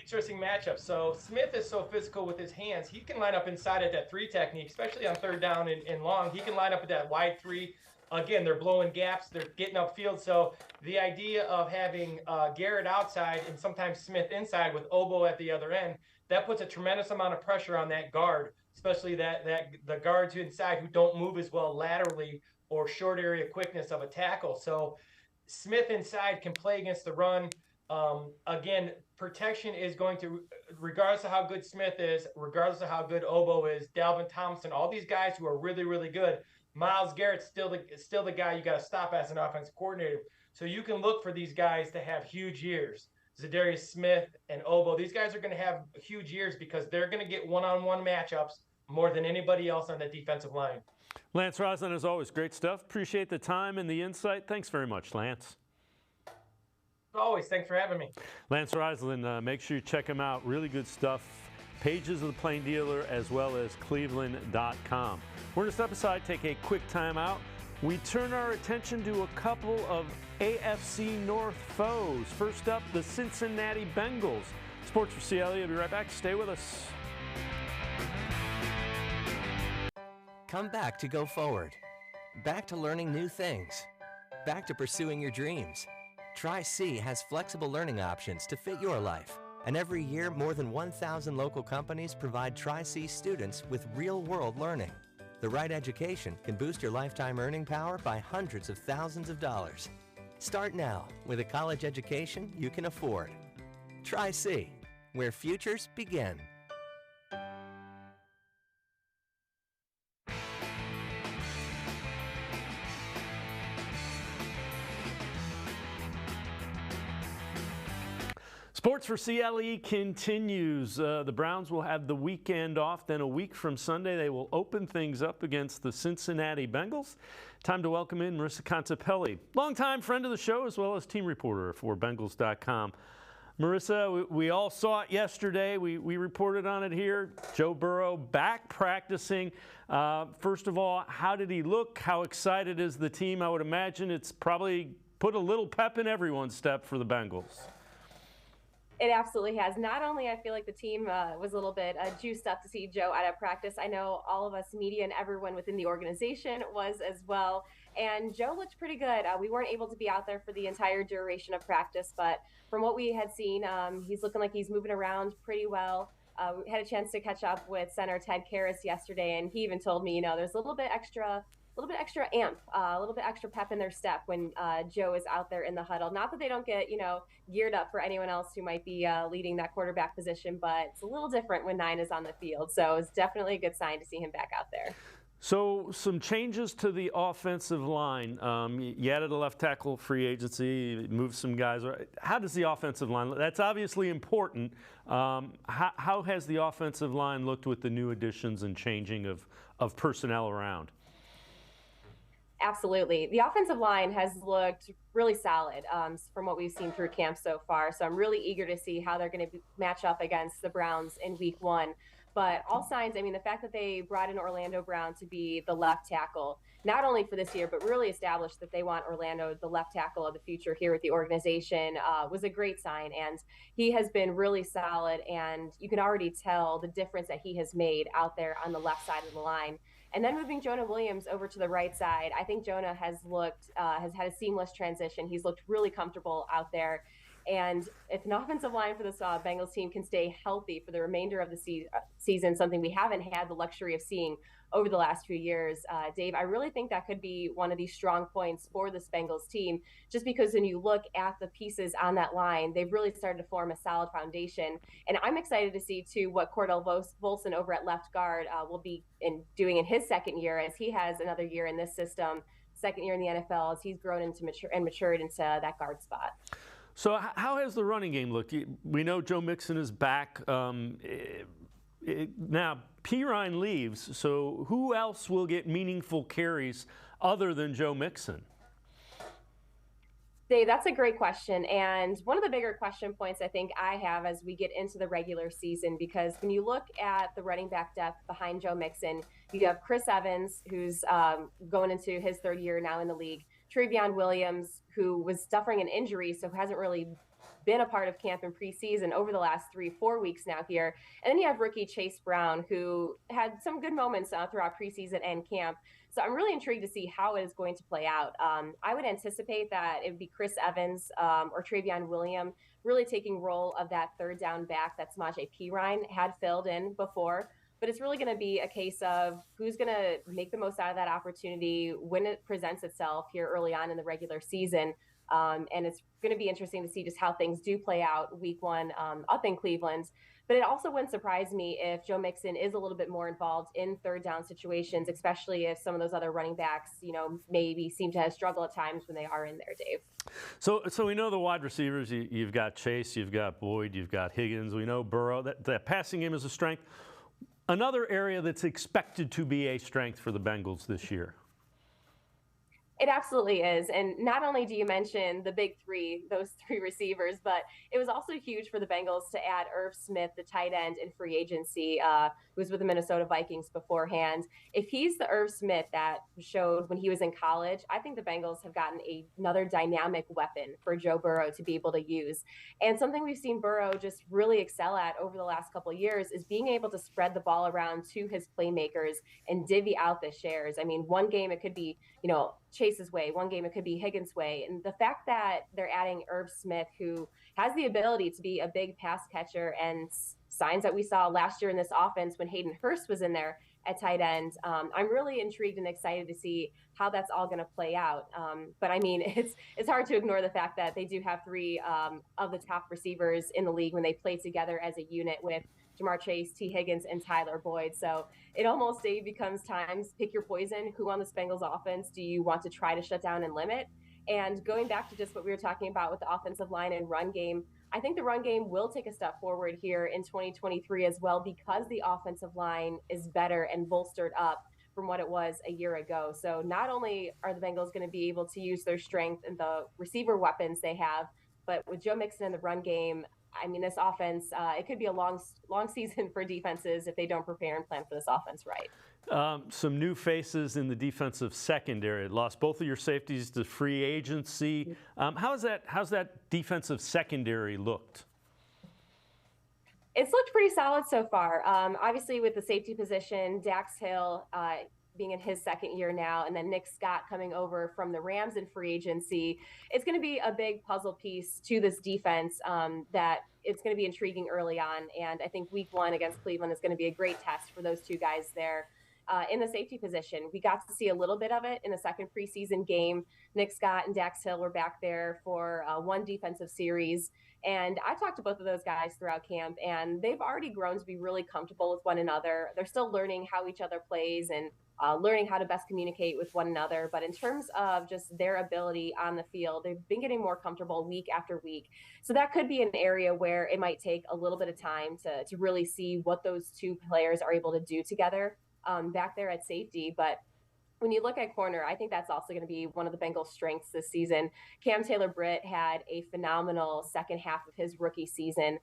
Interesting matchup. So Smith is so physical with his hands. He can line up inside at that 3 technique, especially on 3rd down and long. He can line up at that wide 3. Again, they're blowing gaps. They're getting upfield. So the idea of having Garrett outside and sometimes Smith inside with Obo at the other end, that puts a tremendous amount of pressure on that guard, especially the guards inside who don't move as well laterally or short area quickness of a tackle. So Smith inside can play against the run. Again, protection is going to, regardless of how good Smith is, regardless of how good Obo is, Dalvin Thompson, all these guys who are really, really good, Myles Garrett's still the guy you got to stop as an offensive coordinator. So you can look for these guys to have huge years. Zadarius Smith and Obo, these guys are going to have huge years because they're going to get one-on-one matchups more than anybody else on the defensive line. Lance Reisland, as always, great stuff. Appreciate the time and the insight. Thanks very much, Lance. Always. Thanks for having me. Lance Reisland, make sure you check him out. Really good stuff. Pages of the Plain Dealer as well as cleveland.com. We're going to step aside, take a quick time out. We turn our attention to a couple of AFC North foes. First up, the Cincinnati Bengals. Sports4CLE will be right back. Stay with us. Come back to go forward. Back to learning new things. Back to pursuing your dreams. Tri-C has flexible learning options to fit your life. And every year, more than 1,000 local companies provide Tri-C students with real-world learning. The right education can boost your lifetime earning power by hundreds of thousands of dollars. Start now with a college education you can afford. Tri-C, where futures begin. Sports4CLE continues. The Browns will have the weekend off. Then a week from Sunday, they will open things up against the Cincinnati Bengals. Time to welcome in Marisa Contipelli, longtime friend of the show as well as team reporter for Bengals.com. Marisa, we all saw it yesterday. We reported on it here. Joe Burrow back practicing. First of all, how did he look? How excited is the team? I would imagine it's probably put a little pep in everyone's step for the Bengals. It absolutely has. Not only I feel like the team was a little bit juiced up to see Joe out of practice. I know all of us media and everyone within the organization was as well. And Joe looked pretty good. We weren't able to be out there for the entire duration of practice, but from what we had seen, he's looking like he's moving around pretty well. We had a chance to catch up with center Ted Karras yesterday, and he even told me, there's a little bit extra amp, a little bit extra pep in their step when Joe is out there in the huddle. Not that they don't get, geared up for anyone else who might be leading that quarterback position, but it's a little different when 9 is on the field. So it's definitely a good sign to see him back out there. So some changes to the offensive line. You added a left tackle free agency, moved some guys. How does the offensive line, that's obviously important. How has the offensive line looked with the new additions and changing of personnel around? Absolutely. The offensive line has looked really solid from what we've seen through camp so far. So I'm really eager to see how they're going to match up against the Browns in week 1. But all signs, the fact that they brought in Orlando Brown to be the left tackle, not only for this year, but really established that they want Orlando, the left tackle of the future here with the organization, was a great sign. And he has been really solid. And you can already tell the difference that he has made out there on the left side of the line. And then moving Jonah Williams over to the right side, I think Jonah has had a seamless transition. He's looked really comfortable out there. And if an offensive line for this Bengals team can stay healthy for the remainder of the season, something we haven't had the luxury of seeing over the last few years, Dave, I really think that could be one of these strong points for this Bengals team, just because when you look at the pieces on that line, they've really started to form a solid foundation. And I'm excited to see, too, what Cordell Volson over at left guard will be doing in his second year, as he has another year in this system, second year in the NFL, as he's grown into matured into that guard spot. So how has the running game looked? We know Joe Mixon is back. Now, Pirine leaves, so who else will get meaningful carries other than Joe Mixon? Dave, that's a great question. And one of the bigger question points I think I have as we get into the regular season, because when you look at the running back depth behind Joe Mixon, you have Chris Evans, who's going into his third year now in the league, Trevion Williams, who was suffering an injury, so hasn't really been a part of camp in preseason over the last 3-4 weeks now here. And then you have rookie Chase Brown, who had some good moments throughout preseason and camp. So I'm really intrigued to see how it is going to play out. I would anticipate that it would be Chris Evans or Trevion Williams really taking role of that third down back that Samaje Perine had filled in before. But it's really going to be a case of who's going to make the most out of that opportunity when it presents itself here early on in the regular season. And it's going to be interesting to see just how things do play out week 1 up in Cleveland. But it also wouldn't surprise me if Joe Mixon is a little bit more involved in third down situations, especially if some of those other running backs, maybe seem to struggle at times when they are in there, Dave. So we know the wide receivers. You've got Chase, you've got Boyd, you've got Higgins. We know Burrow. That passing game is a strength. Another area that's expected to be a strength for the Bengals this year. It absolutely is. And not only do you mention the big three, those 3 receivers, but it was also huge for the Bengals to add Irv Smith, the tight end in free agency, who was with the Minnesota Vikings beforehand. If he's the Irv Smith that showed when he was in college, I think the Bengals have gotten another dynamic weapon for Joe Burrow to be able to use. And something we've seen Burrow just really excel at over the last couple of years is being able to spread the ball around to his playmakers and divvy out the shares. One game it could be, Chase's way, one game it could be Higgins' way. And the fact that they're adding Irv Smith, who has the ability to be a big pass catcher, and signs that we saw last year in this offense when Hayden Hurst was in there at tight end, I'm really intrigued and excited to see how that's all going to play out. But it's hard to ignore the fact that they do have 3 of the top receivers in the league when they play together as a unit with Jamar Chase, T. Higgins, and Tyler Boyd. So it almost, Dave, becomes times pick your poison. Who on this Bengals offense do you want to try to shut down and limit? And going back to just what we were talking about with the offensive line and run game, I think the run game will take a step forward here in 2023 as well, because the offensive line is better and bolstered up from what it was a year ago. So not only are the Bengals going to be able to use their strength and the receiver weapons they have, but with Joe Mixon in the run game, this offense, it could be a long season for defenses if they don't prepare and plan for this offense right. Some new faces in the defensive secondary. Lost both of your safeties to free agency. How's that defensive secondary looked? It's looked pretty solid so far. Obviously, with the safety position, Dax Hill being in his second year now, and then Nick Scott coming over from the Rams in free agency, it's going to be a big puzzle piece to this defense that it's going to be intriguing early on. And I think week 1 against Cleveland is going to be a great test for those two guys there. In the safety position, we got to see a little bit of it in the second preseason game. Nick Scott and Dax Hill were back there for one defensive series. And I talked to both of those guys throughout camp, and they've already grown to be really comfortable with one another. They're still learning how each other plays and learning how to best communicate with one another. But in terms of just their ability on the field, they've been getting more comfortable week after week. So that could be an area where it might take a little bit of time to really see what those two players are able to do together back there at safety. But when you look at corner, I think that's also going to be one of the Bengals' strengths this season. Cam Taylor-Britt had a phenomenal second half of his rookie season,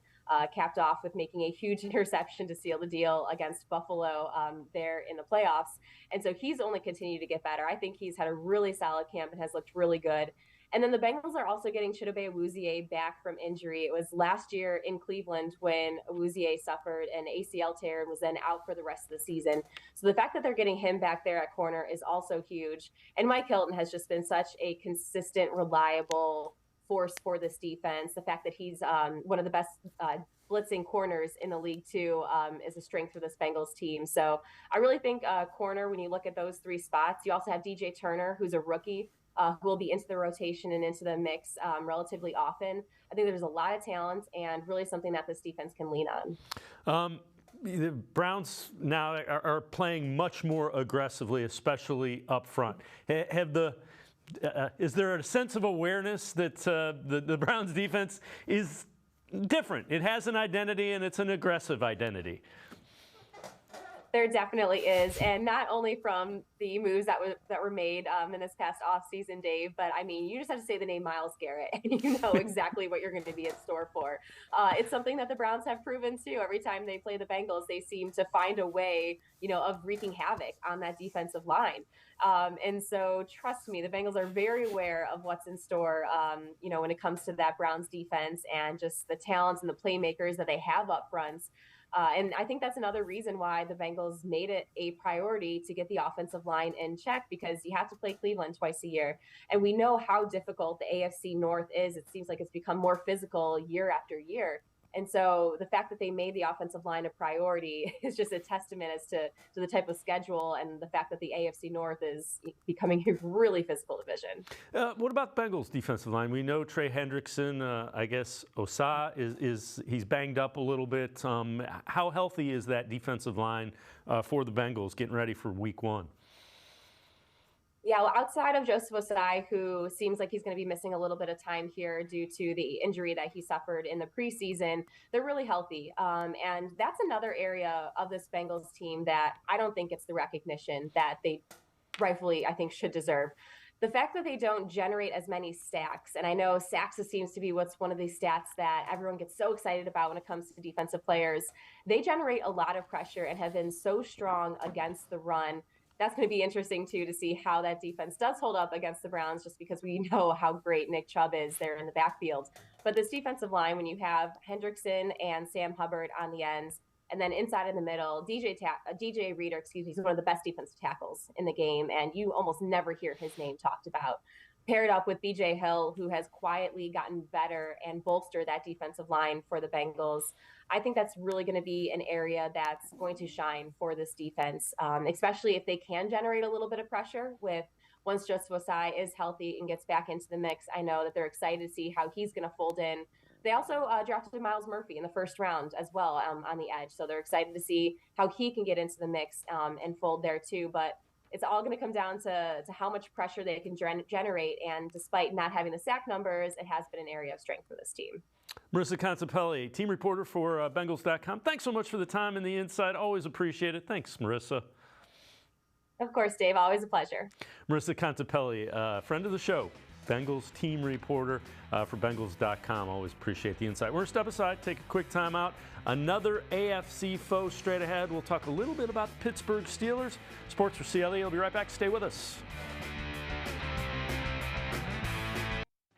capped off with making a huge interception to seal the deal against Buffalo there in the playoffs. And so he's only continued to get better. I think he's had a really solid camp and has looked really good. And then the Bengals are also getting Chidobe Awuzie back from injury. It was last year in Cleveland when Awuzie suffered an ACL tear and was then out for the rest of the season. So the fact that they're getting him back there at corner is also huge. And Mike Hilton has just been such a consistent, reliable force for this defense. The fact that he's one of the best blitzing corners in the league too is a strength for this Bengals team. So I really think corner, when you look at those three spots, you also have DJ Turner, who's a rookie, who will be into the rotation and into the mix relatively often. I think there's a lot of talent and really something that this defense can lean on. The Browns now are playing much more aggressively, especially up front. Is there a sense of awareness that the Browns defense is different? It has an identity, and it's an aggressive identity. There definitely is, and not only from the moves that were made in this past offseason, Dave, but I mean, you just have to say the name Myles Garrett, and you know exactly what you're going to be in store for. It's something that the Browns have proven too. Every time they play the Bengals, they seem to find a way, of wreaking havoc on that defensive line. And so, trust me, the Bengals are very aware of what's in store, when it comes to that Browns defense and just the talents and the playmakers that they have up front. And I think that's another reason why the Bengals made it a priority to get the offensive line in check, because you have to play Cleveland twice a year. And we know how difficult the AFC North is. It seems like it's become more physical year after year. And so the fact that they made the offensive line a priority is just a testament as to the type of schedule and the fact that the AFC North is becoming a really physical division. What about the Bengals defensive line? We know Trey Hendrickson, I guess Osa, he's banged up a little bit. How healthy is that defensive line for the Bengals getting ready for week 1? Yeah, well, outside of Joseph Ossai, who seems like he's going to be missing a little bit of time here due to the injury that he suffered in the preseason, they're really healthy. And that's another area of this Bengals team that I don't think gets the recognition that they rightfully, I think, should deserve. The fact that they don't generate as many sacks, and I know sacks seems to be what's one of these stats that everyone gets so excited about when it comes to defensive players. They generate a lot of pressure and have been so strong against the run. That's going to be interesting, too, to see how that defense does hold up against the Browns, just because we know how great Nick Chubb is there in the backfield. But this defensive line, when you have Hendrickson and Sam Hubbard on the ends, and then inside in the middle, DJ Reader, he's one of the best defensive tackles in the game, and you almost never hear his name talked about. Paired up with BJ Hill, who has quietly gotten better and bolstered that defensive line for the Bengals. I think that's really going to be an area that's going to shine for this defense, especially if they can generate a little bit of pressure once Joseph Ossai is healthy and gets back into the mix. I know that they're excited to see how he's going to fold in. They also drafted Myles Murphy in the first round as well on the edge. So they're excited to see how he can get into the mix and fold there too. But it's all going to come down to how much pressure they can generate. And despite not having the sack numbers, it has been an area of strength for this team. Marisa Contipelli, team reporter for Bengals.com. Thanks so much for the time and the insight. Always appreciate it. Thanks, Marisa. Of course, Dave. Always a pleasure. Marisa Contipelli, friend of the show, Bengals team reporter for Bengals.com. Always appreciate the insight. We're going to step aside, take a quick time out. Another AFC foe straight ahead. We'll talk a little bit about the Pittsburgh Steelers. Sports4CLE. I'll be right back. Stay with us.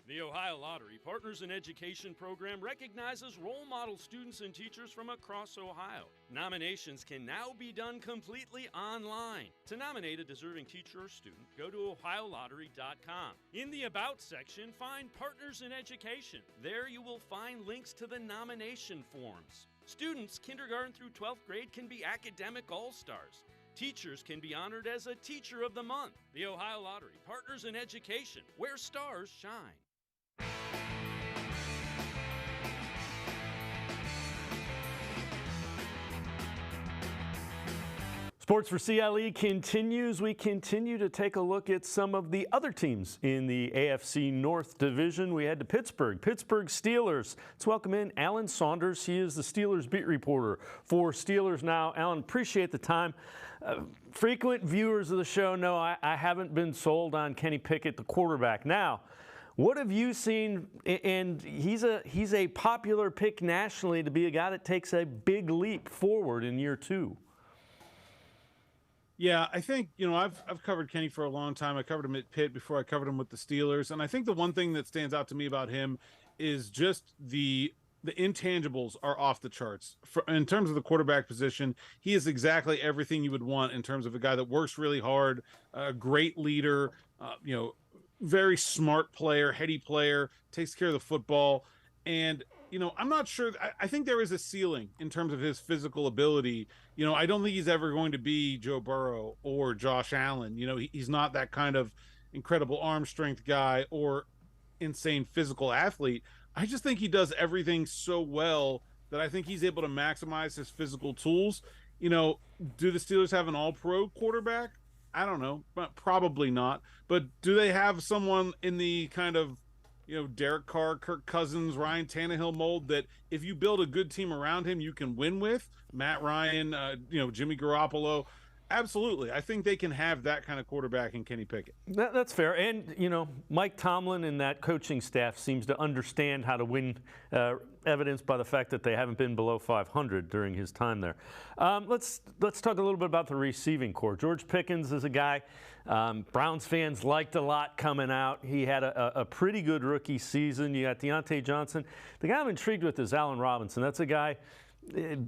The Ohio Lottery Partners in Education program recognizes role model students and teachers from across Ohio. Nominations can now be done completely online. To nominate a deserving teacher or student, go to ohiolottery.com. In the About section, find Partners in Education. There you will find links to the nomination forms. Students kindergarten through 12th grade can be academic all-stars. Teachers can be honored as a Teacher of the Month. The Ohio Lottery Partners in Education, where stars shine. Sports for CLE continues. We continue to take a look at some of the other teams in the AFC North Division. We head to Pittsburgh. Pittsburgh Steelers. Let's welcome in Alan Saunders. He is the Steelers beat reporter for Steelers Now. Alan, appreciate the time. Frequent viewers of the show know I haven't been sold on Kenny Pickett, the quarterback. Now, what have you seen? And he's a popular pick nationally to be a guy that takes a big leap forward in year two. Yeah, I think, I've covered Kenny for a long time. I covered him at Pitt before I covered him with the Steelers. And I think the one thing that stands out to me about him is just the intangibles are off the charts. In terms of the quarterback position, he is exactly everything you would want in terms of a guy that works really hard, a great leader, very smart player, heady player, takes care of the football. And, I'm not sure. I think there is a ceiling in terms of his physical ability. I don't think he's ever going to be Joe Burrow or Josh Allen. He's not that kind of incredible arm strength guy or insane physical athlete. I just think he does everything so well that I think he's able to maximize his physical tools. Do the Steelers have an all-pro quarterback? I don't know, but probably not. But do they have someone in the kind of Derek Carr, Kirk Cousins, Ryan Tannehill mold that if you build a good team around him, you can win with? Matt Ryan, Jimmy Garoppolo. Absolutely. I think they can have that kind of quarterback in Kenny Pickett. That's fair. And, Mike Tomlin and that coaching staff seems to understand how to win, evidenced by the fact that they haven't been below 500 during his time there. Let's talk a little bit about the receiving corps. George Pickens is a guy Browns fans liked a lot coming out. He had a pretty good rookie season. You got Deontay Johnson. The guy I'm intrigued with is Allen Robinson. That's a guy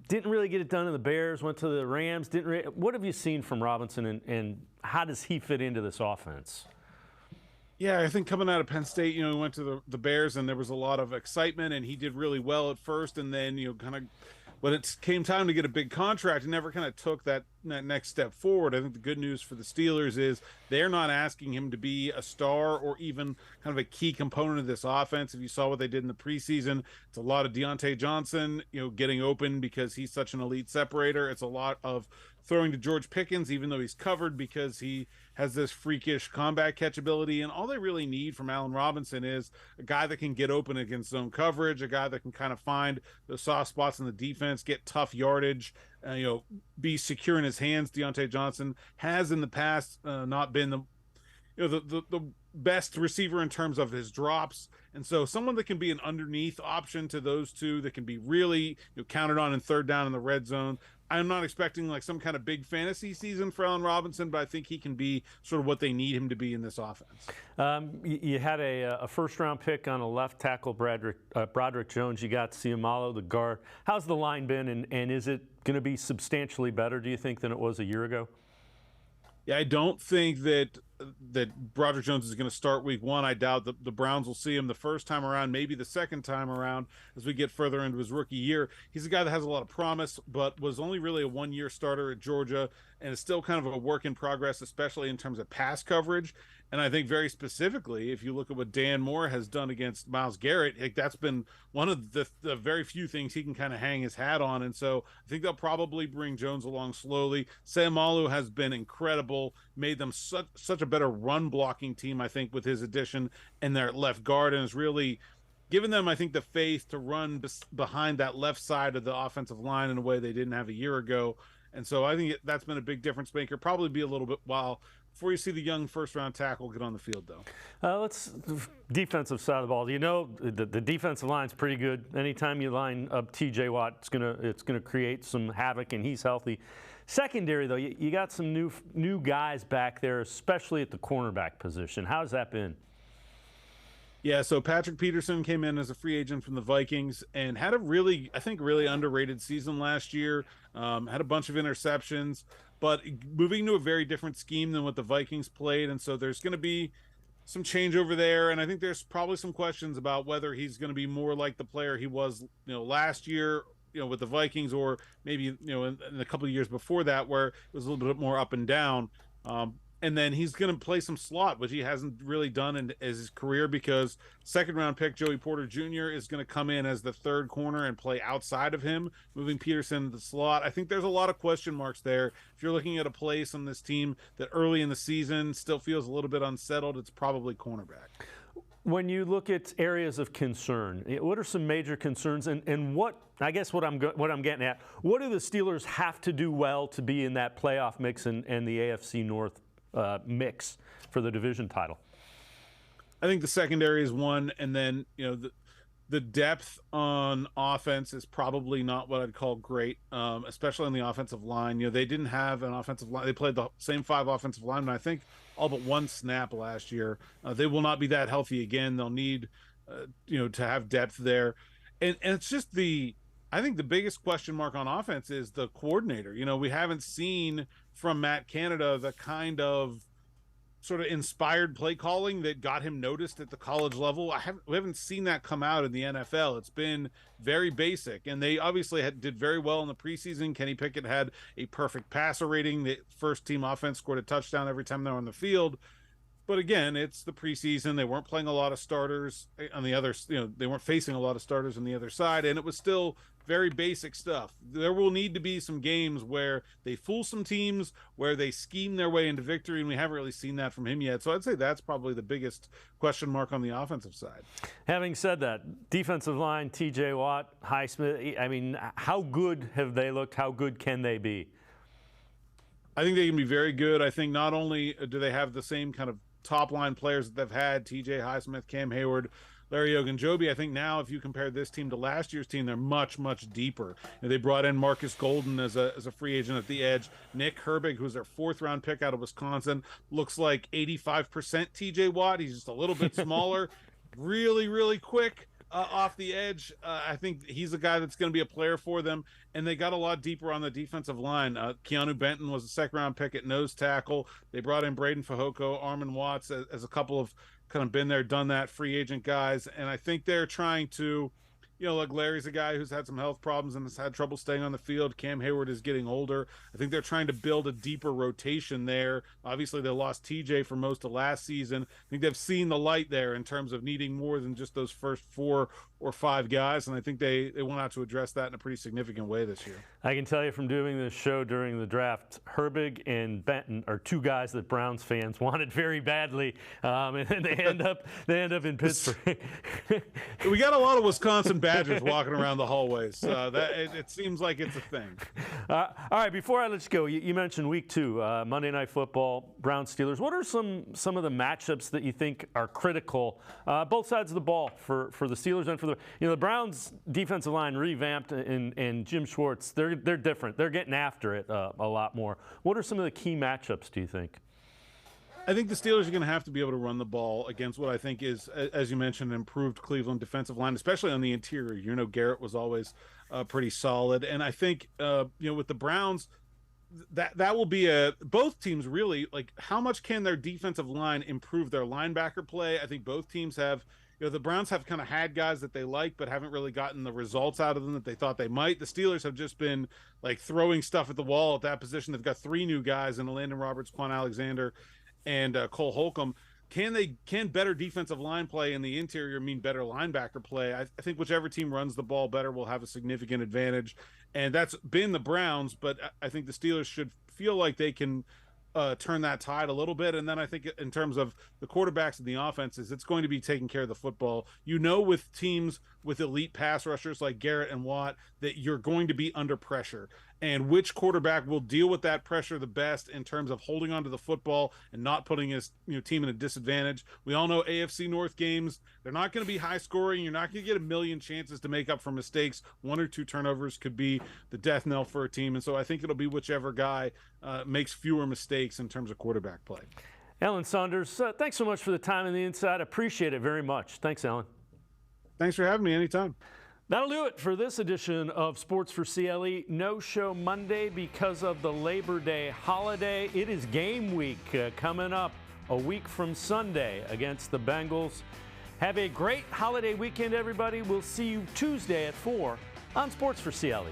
didn't really get it done in the Bears, went to the Rams. What have you seen from Robinson, and how does he fit into this offense? Yeah, I think coming out of Penn State, he went to the Bears, and there was a lot of excitement, and he did really well at first, and then, kind of when it came time to get a big contract, he never kind of took that next step forward. I think the good news for the Steelers is they're not asking him to be a star or even kind of a key component of this offense. If you saw what they did in the preseason, it's a lot of Deontay Johnson, getting open because he's such an elite separator. It's a lot of throwing to George Pickens, even though he's covered, because he has this freakish combat catchability. And all they really need from Allen Robinson is a guy that can get open against zone coverage, a guy that can kind of find the soft spots in the defense, get tough yardage, be secure in his hands. Deontay Johnson has in the past not been the best receiver in terms of his drops. And so someone that can be an underneath option to those two, that can be really counted on in third down in the red zone. I'm not expecting like some kind of big fantasy season for Allen Robinson, but I think he can be sort of what they need him to be in this offense. You had a first-round pick on a left tackle, Broderick Jones. You got Ciamalo, the guard. How's the line been, and is it going to be substantially better, do you think, than it was a year ago? Yeah, I don't think that Broderick Jones is going to start week one. I doubt the Browns will see him the first time around, maybe the second time around as we get further into his rookie year. He's a guy that has a lot of promise, but was only really a one-year starter at Georgia and is still kind of a work in progress, especially in terms of pass coverage. And I think very specifically, if you look at what Dan Moore has done against Myles Garrett, that's been one of the very few things he can kind of hang his hat on. And so I think they'll probably bring Jones along slowly. Ciamalo has been incredible, made them such a better run blocking team, I think, with his addition and their left guard, and has really given them, I think, the faith to run behind that left side of the offensive line in a way they didn't have a year ago. And so I think that's been a big difference maker. Probably be a little bit while before you see the young first-round tackle get on the field, though. Let's defensive side of the ball. The defensive line's pretty good. Anytime you line up T.J. Watt, it's gonna create some havoc, and he's healthy. Secondary, though, you got some new guys back there, especially at the cornerback position. How's that been? Yeah, so Patrick Peterson came in as a free agent from the Vikings and had a really, I think, really underrated season last year. Had a bunch of interceptions, but moving to a very different scheme than what the Vikings played. And so there's going to be some change over there. And I think there's probably some questions about whether he's going to be more like the player he was, last year, with the Vikings, or maybe, in a couple of years before that, where it was a little bit more up and down. And then he's going to play some slot, which he hasn't really done in his career, because second-round pick Joey Porter Jr. is going to come in as the third corner and play outside of him, moving Peterson to the slot. I think there's a lot of question marks there. If you're looking at a place on this team that early in the season still feels a little bit unsettled, it's probably cornerback. When you look at areas of concern, what are some major concerns, and what I guess what I'm getting at, what do the Steelers have to do well to be in that playoff mix and the AFC North mix for the division title? I think the secondary is one, and then the depth on offense is probably not what I'd call great, especially on the offensive line. They didn't have an offensive line. They played the same 5 offensive linemen, I think, all but one snap last year. They will not be that healthy again. They'll need, to have depth there, and it's just I think the biggest question mark on offense is the coordinator. We haven't seen from Matt Canada the kind of sort of inspired play calling that got him noticed at the college level. We haven't seen that come out in the NFL. It's been very basic, and they obviously did very well in the preseason. Kenny Pickett had a perfect passer rating. The first team offense scored a touchdown every time they were on the field. But again, it's the preseason. They weren't playing a lot of starters on the other, they weren't facing a lot of starters on the other side, and it was still very basic stuff. There will need to be some games where they fool some teams, where they scheme their way into victory, and we haven't really seen that from him yet. So I'd say that's probably the biggest question mark on the offensive side. Having said that, defensive line, T.J. Watt, Highsmith, I mean, how good have they looked? How good can they be? I think they can be very good. I think not only do they have the same kind of top-line players that they've had, T.J. Highsmith, Cam Hayward, Larry Ogunjobi, I think now if you compare this team to last year's team, they're much, much deeper. They brought in Marcus Golden as a free agent at the edge. Nick Herbig, who's their 4th-round pick out of Wisconsin, looks like 85% T.J. Watt. He's just a little bit smaller, really, really quick off the edge. I think he's a guy that's going to be a player for them. And they got a lot deeper on the defensive line. Keanu Benton was a 2nd-round pick at nose tackle. They brought in Braden Fajoko, Armon Watts as a couple of kind of been there, done that free agent guys. And I think they're trying to, like Larry's a guy who's had some health problems and has had trouble staying on the field. Cam Hayward is getting older. I think they're trying to build a deeper rotation there. Obviously, they lost TJ for most of last season. I think they've seen the light there in terms of needing more than just those first 4 or 5 guys, and I think they went out to address that in a pretty significant way this year. I can tell you from doing this show during the draft, Herbig and Benton are 2 guys that Browns fans wanted very badly, and they end up in Pittsburgh. We got a lot of Wisconsin Badgers walking around the hallways. It seems like it's a thing. All right, before I let you go, you mentioned week 2, Monday Night Football, Browns-Steelers. What are some of the matchups that you think are critical, both sides of the ball, for the Steelers and for the Browns defensive line revamped, and Jim Schwartz, they're different. They're getting after it a lot more. What are some of the key matchups, do you think? I think the Steelers are going to have to be able to run the ball against what I think is, as you mentioned, an improved Cleveland defensive line, especially on the interior. Garrett was always pretty solid. And I think, with the Browns, that will be both teams really, like, how much can their defensive line improve their linebacker play? I think both teams have, the Browns have kind of had guys that they like, but haven't really gotten the results out of them that they thought they might. The Steelers have just been like throwing stuff at the wall at that position. They've got 3 new guys in Landon Roberts, Quan Alexander, and Cole Holcomb. Can better defensive line play in the interior mean better linebacker play? I think whichever team runs the ball better will have a significant advantage, and that's been the Browns, but I think the Steelers should feel like they can turn that tide a little bit. And then I think in terms of the quarterbacks and the offenses, it's going to be taking care of the football. With teams with elite pass rushers like Garrett and Watt, that you're going to be under pressure. And which quarterback will deal with that pressure the best in terms of holding onto the football and not putting his team in a disadvantage. We all know AFC North games, they're not going to be high scoring. You're not going to get a million chances to make up for mistakes. 1 or 2 turnovers could be the death knell for a team. And so I think it'll be whichever guy makes fewer mistakes in terms of quarterback play. Alan Saunders, thanks so much for the time and the insight. Appreciate it very much. Thanks, Alan. Thanks for having me anytime. That'll do it for this edition of Sports for CLE. No show Monday because of the Labor Day holiday. It is game week coming up a week from Sunday against the Bengals. Have a great holiday weekend, everybody. We'll see you Tuesday at 4 on Sports for CLE.